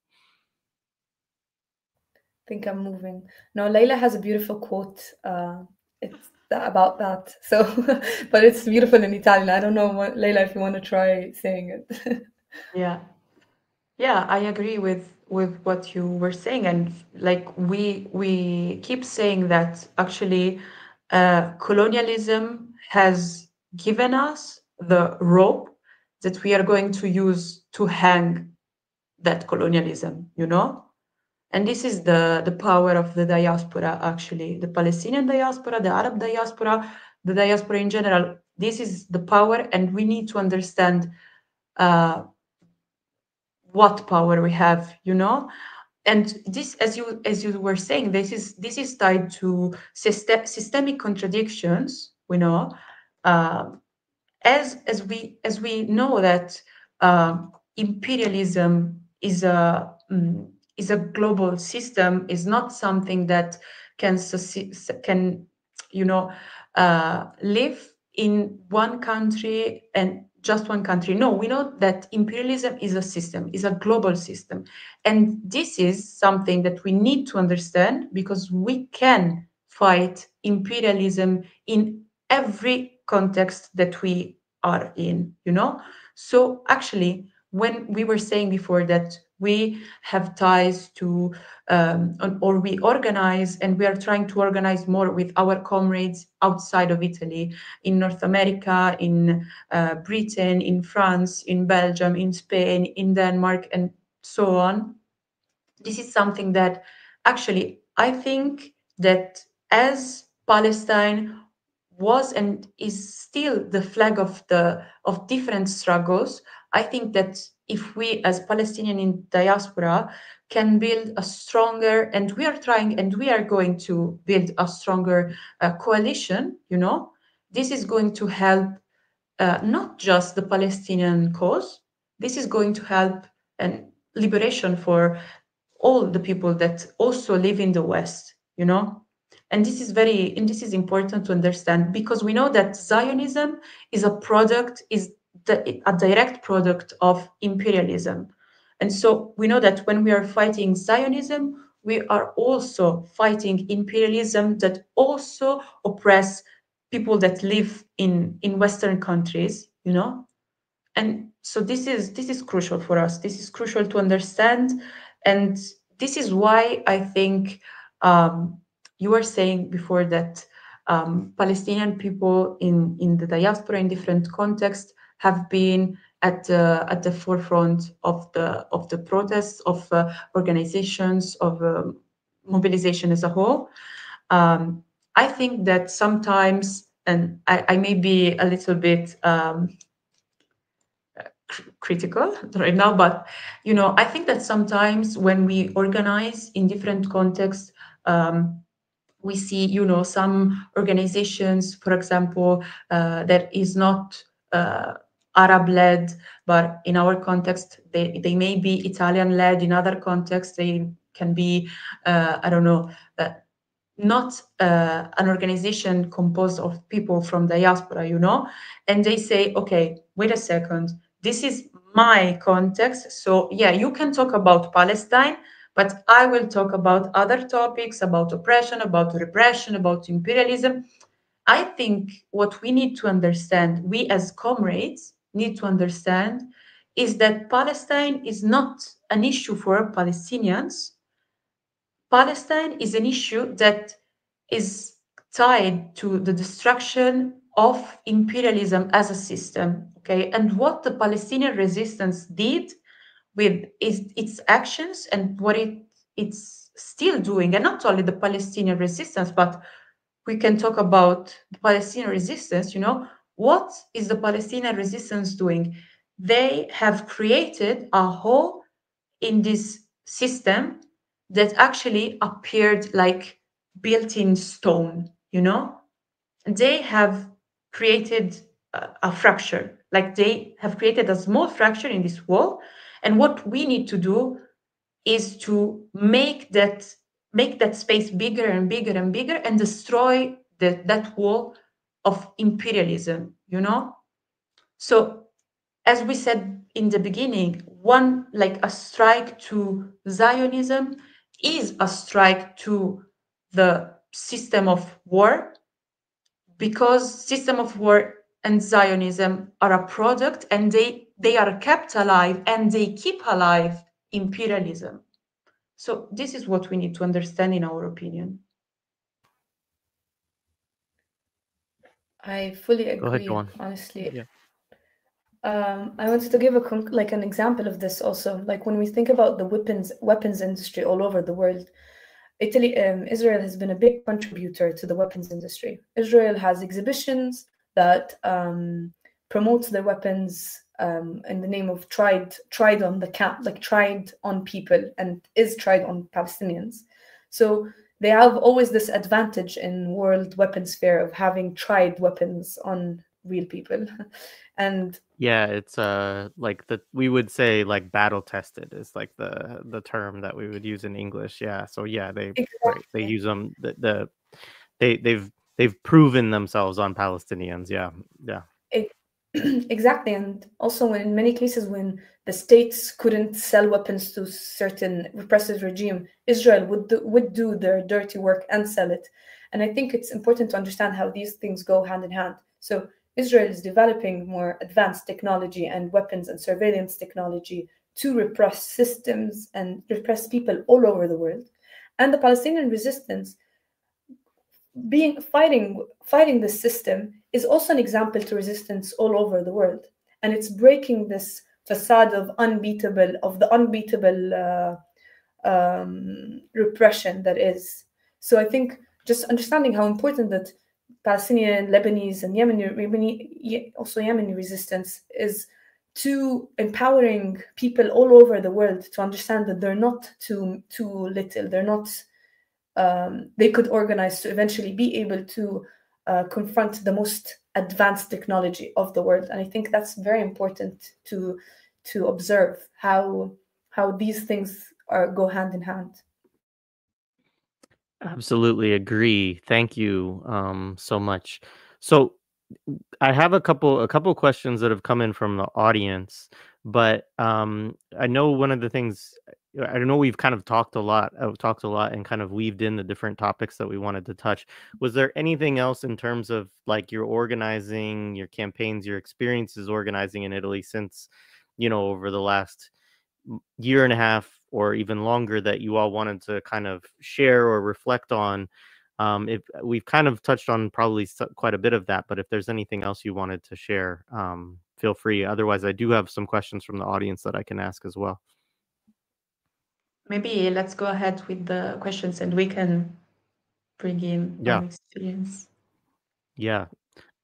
I think I'm moving. No, Layla has a beautiful quote. It's about that. So, but it's beautiful in Italian. I don't know, Leila, if you want to try saying it. Yeah. Yeah, I agree with what you were saying, and like we keep saying that actually colonialism has given us the rope that we are going to use to hang that colonialism, you know? And this is the power of the diaspora, actually, the Palestinian diaspora, the Arab diaspora, the diaspora in general. This is the power, and we need to understand uh, what power we have, you know. And this, as you were saying, this is tied to systemic contradictions, we know. Um, as we know that imperialism is a global system, is not something that can you know live in one country and just one country. No, we know that imperialism is a system, is a global system, and this is something that we need to understand, because we can fight imperialism in every context that we are in, you know. So actually, when we were saying before that we have ties to or we organize, and we are trying to organize more with our comrades outside of Italy, in North America, in Britain, in France, in Belgium, in Spain, in Denmark, and so on. This is something that actually I think that as Palestine was and is still the flag of different struggles, I think that if we as Palestinian in diaspora can build a stronger, and we are trying and we are going to build a stronger coalition, you know, this is going to help not just the Palestinian cause, this is going to help and liberation for all the people that also live in the West, you know? And this is important to understand, because we know that Zionism is a direct product of imperialism. And so we know that when we are fighting Zionism, we are also fighting imperialism that also oppress people that live in Western countries, you know? And so this is crucial for us, this is crucial to understand. And this is why I think you were saying before that Palestinian people in the diaspora in different contexts have been at the forefront of the protests, of organizations, of mobilization as a whole. I think that sometimes, and I may be a little bit critical right now, but you know, I think that sometimes when we organize in different contexts, we see, you know, some organizations, for example, that is not Arab led, but in our context they may be Italian led, in other contexts they can be I don't know, not an organization composed of people from diaspora, you know, and they say, okay, wait a second, this is my context. So yeah, you can talk about Palestine, but I will talk about other topics, about oppression, about repression, about imperialism. I think what we need to understand, we as comrades need to understand, is that Palestine is not an issue for Palestinians. Palestine is an issue that is tied to the destruction of imperialism as a system. Okay, and what the Palestinian resistance did with its actions, and what it's still doing, and not only the Palestinian resistance, but we can talk about the Palestinian resistance. You know, what is the Palestinian resistance doing? They have created a hole in this system that actually appeared like built in stone, you know? They have created a fracture, like they have created a small fracture in this wall. And what we need to do is to make that space bigger and bigger and bigger, and destroy that wall of imperialism, you know? So as we said in the beginning, one, like a strike to Zionism is a strike to the system of war because system of war and Zionism are a product, and they are kept alive, and they keep alive imperialism. So this is what we need to understand, in our opinion. I fully Go ahead, agree, Joanne. honestly. Yeah. I wanted to give like an example of this also. Like when we think about the weapons industry all over the world, Israel has been a big contributor to the weapons industry. Israel has exhibitions that promotes their weapons in the name of tried on the camp, like tried on people, and is tried on Palestinians. So they have always this advantage in world weapons fair of having tried weapons on real people. And yeah, it's like we would say like battle tested is like the term that we would use in English. Yeah, so yeah, they use them. They've proven themselves on Palestinians. Yeah. Exactly, and also in many cases when the states couldn't sell weapons to certain repressive regime, Israel would do their dirty work and sell it. And I think it's important to understand how these things go hand in hand. So Israel is developing more advanced technology and weapons and surveillance technology to repress systems and repress people all over the world. And the Palestinian resistance fighting the system is also an example to resistance all over the world, and it's breaking this facade of the unbeatable repression that is. So I think just understanding how important that Palestinian, Lebanese, and Yemeni resistance is to empowering people all over the world to understand that they're not too little, they're not. They could organize to eventually be able to confront the most advanced technology of the world. And I think that's very important to observe how these things go hand in hand. Absolutely agree. Thank you so much. So I have a couple questions that have come in from the audience, but I know one of the things I know we've kind of talked a lot and kind of weaved in the different topics that we wanted to touch. Was there anything else in terms of like your organizing, your campaigns, your experiences organizing in Italy since, over the last year and a half or even longer that you all wanted to kind of share or reflect on? If we've kind of touched on probably quite a bit of that, but if there's anything else you wanted to share, feel free. Otherwise, I do have some questions from the audience that I can ask as well. Maybe let's go ahead with the questions and we can bring in our experience. Yeah.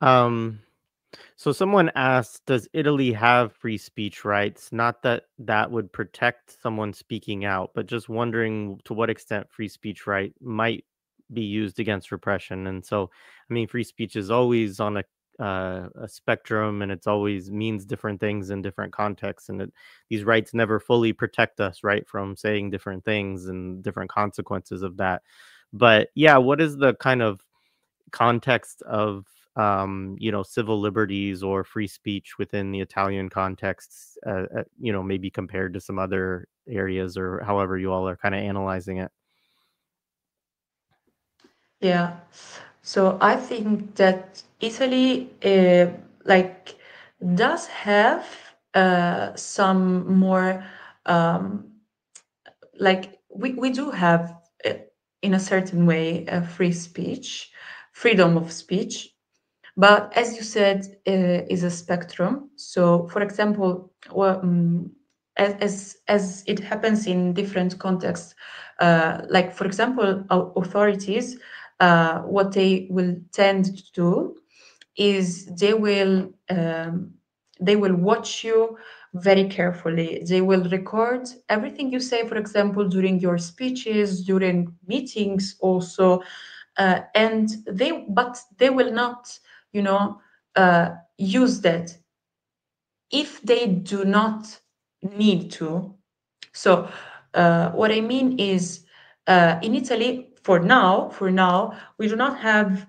So someone asked, does Italy have free speech rights? Not that that would protect someone speaking out, but just wondering to what extent free speech right might be used against repression. And so, I mean, free speech is always on a spectrum, and it's always means different things in different contexts. And these rights never fully protect us, right, from saying different things and different consequences of that. But yeah, what is the kind of context of civil liberties or free speech within the Italian context, maybe compared to some other areas, or however you all are kind of analyzing it? Yeah, so I think that Italy does have some more we do have in a certain way free speech, freedom of speech, but as you said, is a spectrum. So for example, as it happens in different contexts, like for example, authorities, what they will tend to do is they will watch you very carefully. They will record everything you say, for example, during your speeches, during meetings also, and they will not, use that if they do not need to. So what I mean is, in Italy, for now, we do not have,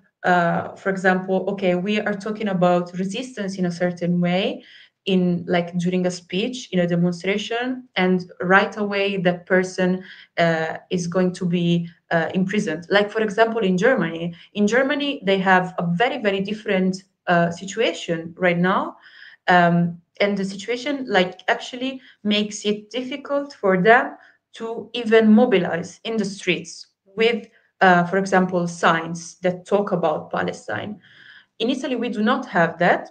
for example, okay, we are talking about resistance in a certain way, in like during a speech, in a demonstration, and right away that person is going to be imprisoned. Like, for example, in Germany. In Germany, they have a very, very different situation right now. And the situation like actually makes it difficult for them to even mobilize in the streets with, for example, signs that talk about Palestine. In Italy, we do not have that.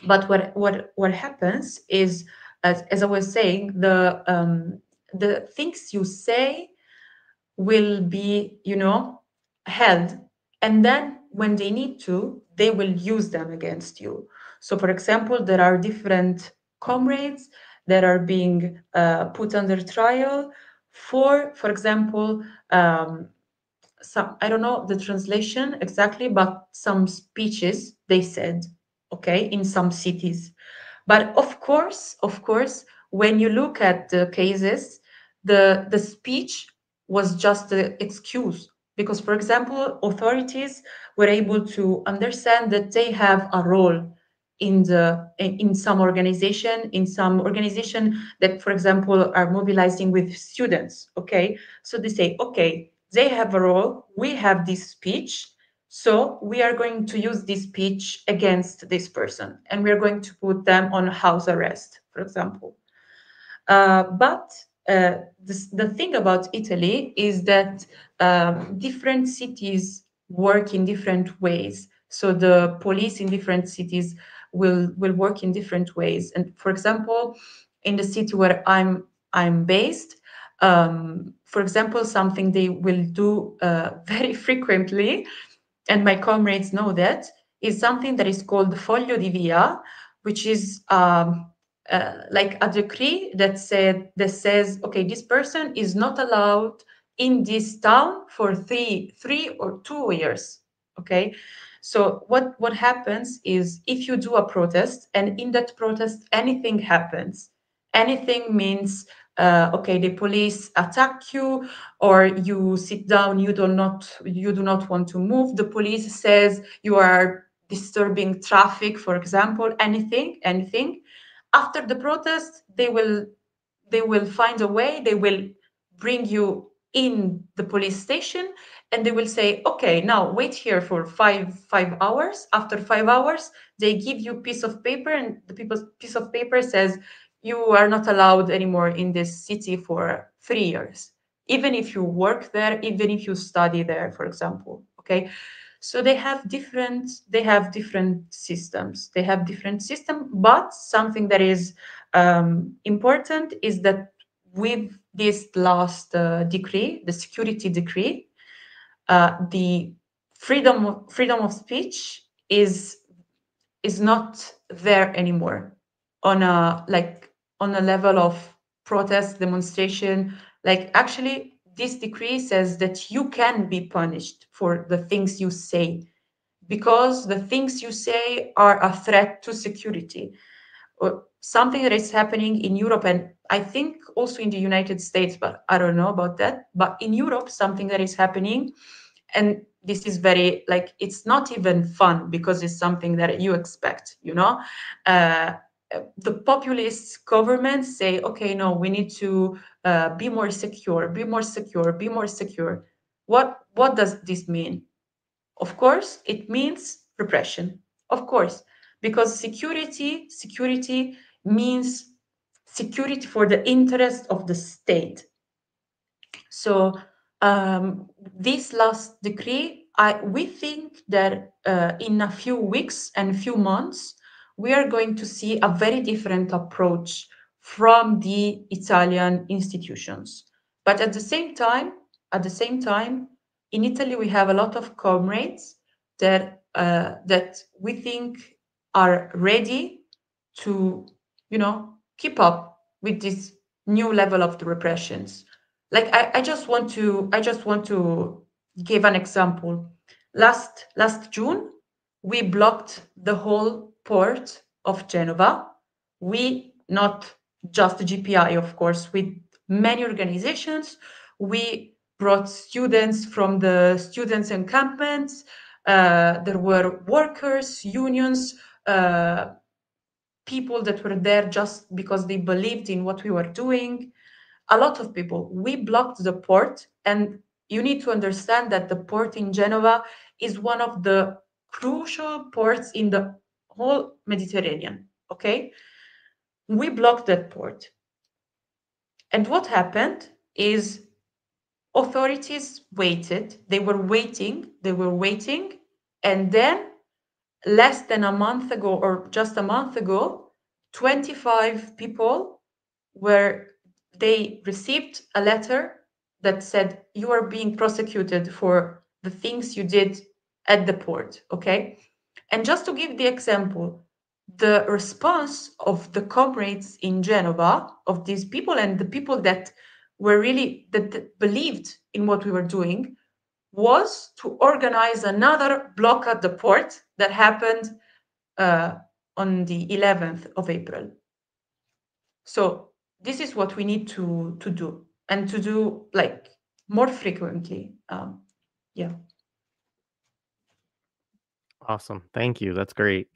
But what happens is, as I was saying, the things you say will be, held, and then when they need to, they will use them against you. So, for example, there are different comrades that are being put under trial for example, some, I don't know the translation exactly, but some speeches they said, okay, in some cities. But of course, when you look at the cases, the speech was just an excuse, because, for example, authorities were able to understand that they have a role in some organization that, for example, are mobilizing with students. Okay, so they say, okay, they have a role, we have this speech, so we are going to use this speech against this person, and we are going to put them on house arrest, for example. But the thing about Italy is that different cities work in different ways. So the police in different cities will work in different ways. And for example, in the city where I'm based, for example, something they will do very frequently, and my comrades know that, is something that is called Foglio di Via, which is like a decree that says, okay, this person is not allowed in this town for three or 2 years. Okay, so what happens is, if you do a protest and in that protest anything happens, anything means okay, the police attack you, or you sit down, you do not want to move, the police says you are disturbing traffic, for example, anything, after the protest, they will find a way, they will bring you in the police station, and they will say, okay, now wait here for five hours. After 5 hours, they give you a piece of paper, and the piece of paper says you are not allowed anymore in this city for 3 years, even if you work there, even if you study there, for example. Okay, so they have different systems. But something that is important is that with this last decree, the security decree, the freedom of speech is not there anymore on a level of protest, demonstration. Like, actually, this decree says that you can be punished for the things you say, because the things you say are a threat to security. Or something that is happening in Europe, and I think also in the United States, but I don't know about that. But in Europe, something that is happening, and this is very, like, it's not even fun, because it's something that you expect, the populist governments say, okay, no, we need to be more secure, be more secure, be more secure. What does this mean? Of course, it means repression. Of course, because security means security for the interest of the state. So this last decree, we think that in a few weeks and few months, we are going to see a very different approach from the Italian institutions. But at the same time, in Italy, we have a lot of comrades that we think are ready to, keep up with this new level of the repressions. Like, I just want to give an example. Last June, we blocked the whole port of Genova. We, not just the GPI, of course, with many organizations. We brought students from the students' encampments. There were workers, unions, people that were there just because they believed in what we were doing. A lot of people. We blocked the port, and you need to understand that the port in Genova is one of the crucial ports in the whole Mediterranean, okay? We blocked that port. And what happened is authorities waited. They were waiting, and then less than a month ago, or just a month ago, 25 people they received a letter that said, you are being prosecuted for the things you did at the port, okay? And just to give the example, the response of the comrades in Genova, of these people and the people that were really, that believed in what we were doing, was to organize another block at the port that happened on the 11th of April. So this is what we need to do, and to do like more frequently. Yeah. Awesome. Thank you. That's great.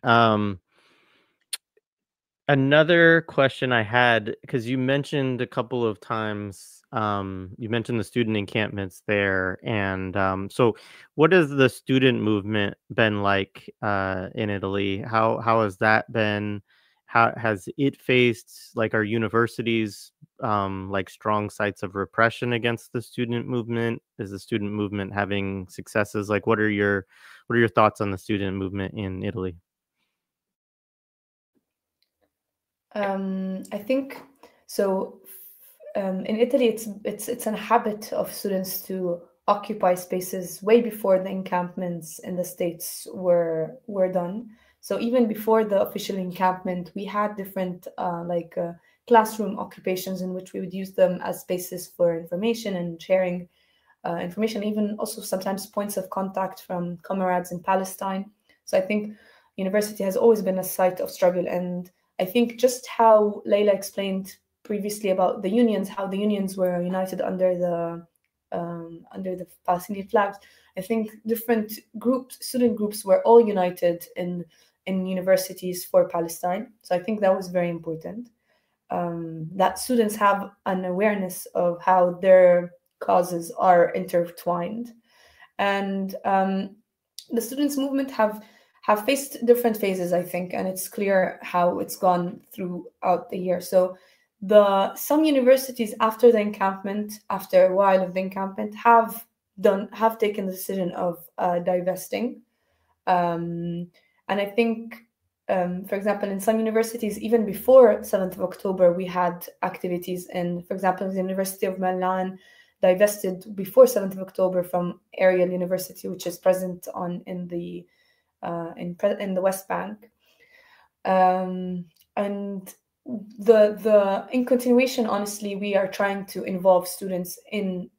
Another question I had, because you mentioned a couple of times, you mentioned the student encampments there. And so what has the student movement been like in Italy? How has that been? How has it faced, like, our universities, like, strong sites of repression against the student movement? Is the student movement having successes? Like, what are your thoughts on the student movement in Italy? I think so. In Italy, it's a habit of students to occupy spaces way before the encampments in the States were done. So even before the official encampment, we had different classroom occupations in which we would use them as spaces for information and sharing information, even also sometimes points of contact from comrades in Palestine. So I think university has always been a site of struggle, and I think just how Leila explained previously about the unions, how the unions were united under the Palestinian flags. I think different groups, student groups, were all united in universities for Palestine. So I think that was very important. That students have an awareness of how their causes are intertwined, and the students' movement have faced different phases, I think, and it's clear how it's gone throughout the year. So some universities after the encampment, after a while of the encampment, have taken the decision of divesting. And I think, for example, in some universities, even before 7th of October, we had activities in, for example, the University of Milan divested before 7th of October from Ariel University, which is present in the West Bank. And in continuation, honestly, we are trying to involve students in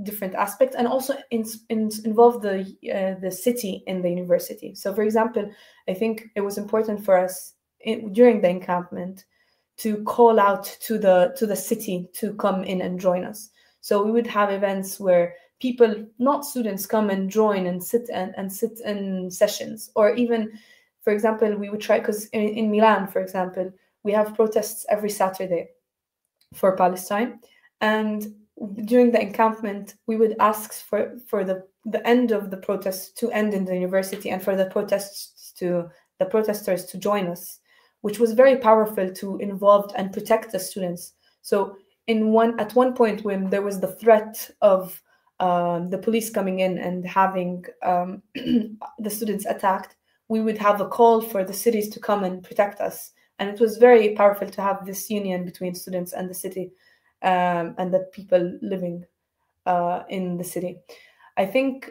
different aspects, and also involve the city in the university. So, for example, I think it was important for us during the encampment to call out to the city to come in and join us. So we would have events where people, not students, come and join and sit in sessions. Or even, for example, we would try, because in Milan, for example, we have protests every Saturday for Palestine. And during the encampment, we would ask for the end of the protest to end in the university, and for the protesters to join us, which was very powerful to involve and protect the students. So at one point, when there was the threat of the police coming in and having the students attacked, we would have a call for the cities to come and protect us. And it was very powerful to have this union between students and the city, and the people living in the city. I think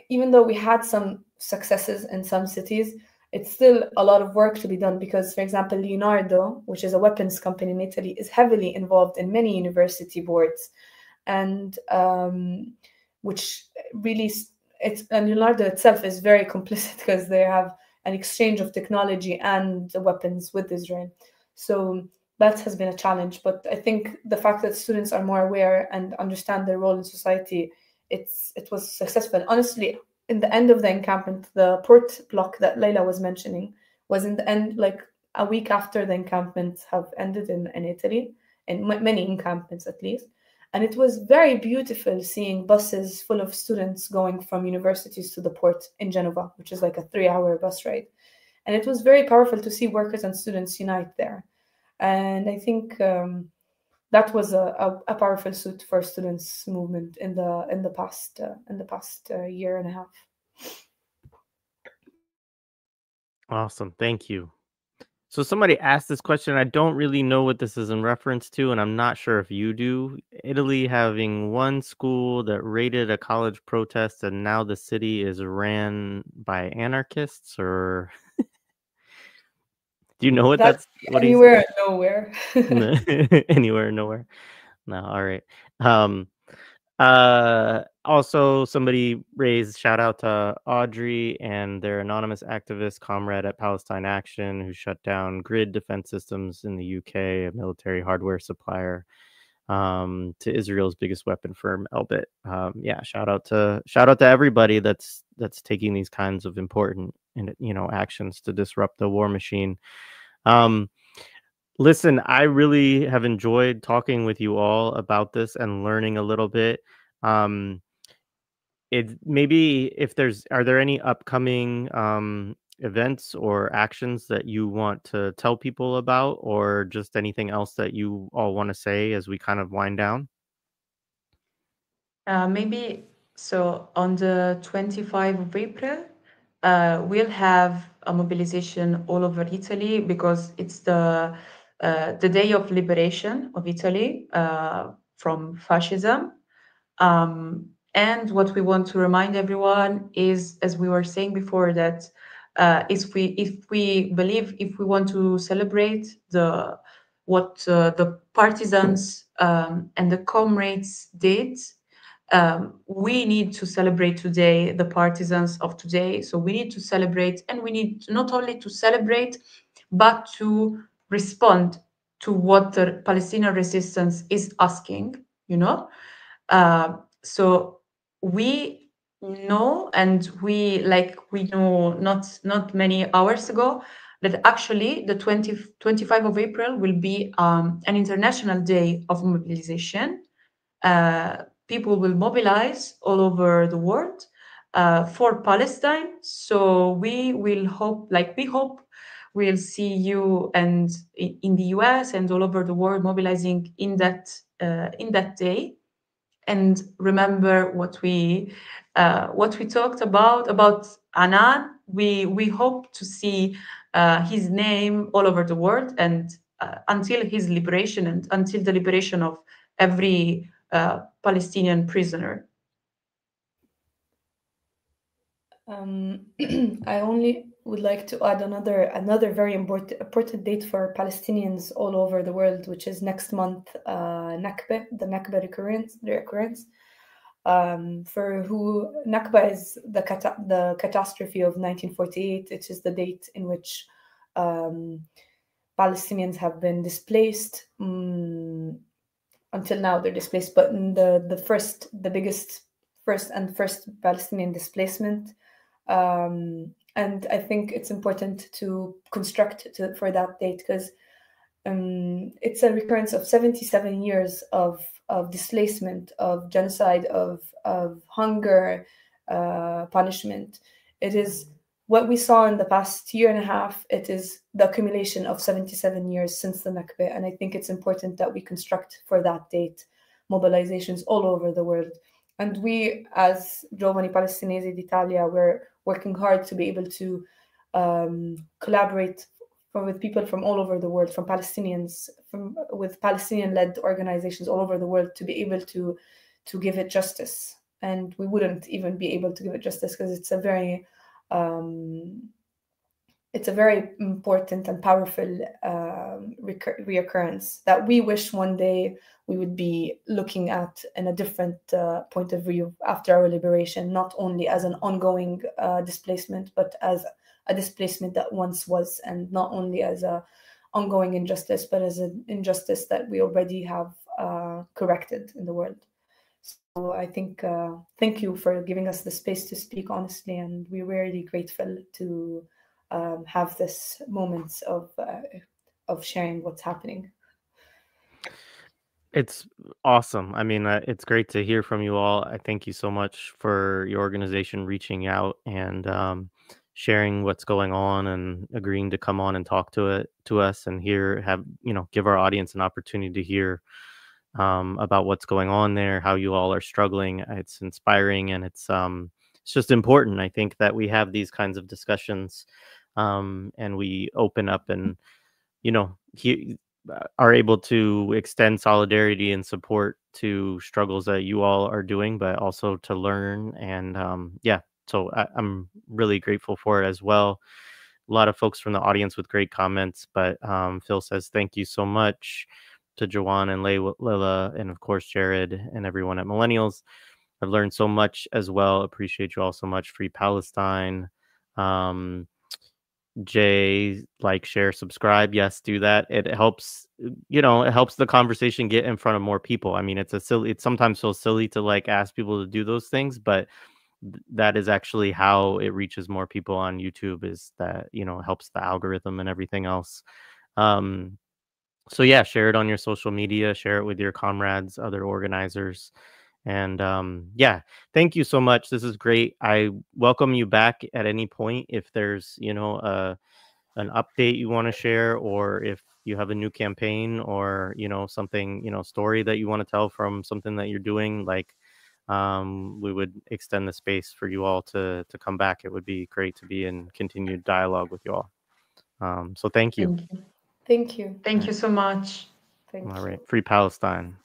even though we had some successes in some cities, it's still a lot of work to be done, because, for example, Leonardo, which is a weapons company in Italy, is heavily involved in many university boards, and which really, and Leonardo itself is very complicit, because they have an exchange of technology and weapons with Israel. So that has been a challenge. But I think the fact that students are more aware and understand their role in society, it was successful. Honestly, in the end of the encampment, the port block that Leila was mentioning was in the end, like a week after the encampments have ended in Italy, in many encampments at least. And it was very beautiful seeing buses full of students going from universities to the port in Genova, which is like a 3-hour bus ride. And it was very powerful to see workers and students unite there. And I think that was a powerful suit for students' movement in the past year and a half. Awesome, thank you. So somebody asked this question. I don't really know what this is in reference to, and I'm not sure if you do. Italy having one school that raided a college protest, and now the city is ran by anarchists, or do you know what That's what anywhere and nowhere. anywhere, nowhere. No, all right. Also somebody raised shout out to Audrey and their anonymous activist comrade at Palestine Action who shut down Grid Defense Systems in the UK, a military hardware supplier to Israel's biggest weapon firm, Elbit. Yeah, shout out to everybody that's taking these kinds of important actions to disrupt the war machine. Listen, I really have enjoyed talking with you all about this and learning a little bit. Maybe if are there any upcoming events or actions that you want to tell people about, or just anything else that you all want to say as we kind of wind down? Maybe so on the 25th of April, we'll have a mobilization all over Italy because it's the day of liberation of Italy from fascism. And what we want to remind everyone is, as we were saying before, that if we want to celebrate what the partisans and the comrades did, we need to celebrate today the partisans of today. So we need to celebrate, and we need not only to celebrate, but to respond to what the Palestinian resistance is asking, So we know, and we know not many hours ago, that actually the 25th of April will be an international day of mobilization. People will mobilize all over the world for Palestine. So we hope we'll see you and in the US and all over the world mobilizing in that day. And remember what we talked about Anan. We hope to see his name all over the world, and until his liberation and until the liberation of every Palestinian prisoner. I only would like to add another very important date for Palestinians all over the world, which is next month, Nakba, the Nakba recurrence. For who Nakba is the catastrophe of 1948. It is the date in which Palestinians have been displaced. Until now, they're displaced, but in the biggest first Palestinian displacement. And I think it's important to construct for that date because it's a recurrence of 77 years of displacement, of genocide, of hunger, punishment. It is what we saw in the past year and a half. It is the accumulation of 77 years since the Nakba, and I think it's important that we construct for that date mobilizations all over the world. And we, as Giovani Palestinesi d'Italia, we're working hard to be able to collaborate with people from all over the world, from Palestinians, with Palestinian-led organizations all over the world, to be able to give it justice. And we wouldn't even be able to give it justice because it's a very important and powerful reoccurrence that we wish one day we would be looking at in a different point of view after our liberation, not only as an ongoing displacement, but as a displacement that once was, and not only as a ongoing injustice, but as an injustice that we already have corrected in the world. So I think, thank you for giving us the space to speak honestly, and we're really grateful to have this moments of sharing what's happening. It's awesome. I mean, it's great to hear from you all. I thank you so much for your organization reaching out and sharing what's going on and agreeing to come on and talk to us and give our audience an opportunity to hear about what's going on there, how you all are struggling. It's inspiring and it's just important. I think that we have these kinds of discussions and we open up and he are able to extend solidarity and support to struggles that you all are doing, but also to learn. And so I'm really grateful for it as well. A lot of folks from the audience with great comments, but Phil says, thank you so much to Jawan and Lila, and of course, Jared and everyone at Millennials. I've learned so much as well. Appreciate you all so much. Free Palestine. Jay, like, share, subscribe. Yes, do that. It helps, it helps the conversation get in front of more people. I mean, it sometimes feels silly to like ask people to do those things, but that is actually how it reaches more people on YouTube, is that, helps the algorithm and everything else. So yeah, share it on your social media, share it with your comrades, other organizers. And thank you so much. This is great. I welcome you back at any point if there's, an update you want to share, or if you have a new campaign or, something, story that you want to tell from something that you're doing. Like, we would extend the space for you all to come back. It would be great to be in continued dialogue with you all. So thank you. Thank you. Thank you. Thank you so much. Thank All you. right. Free Palestine.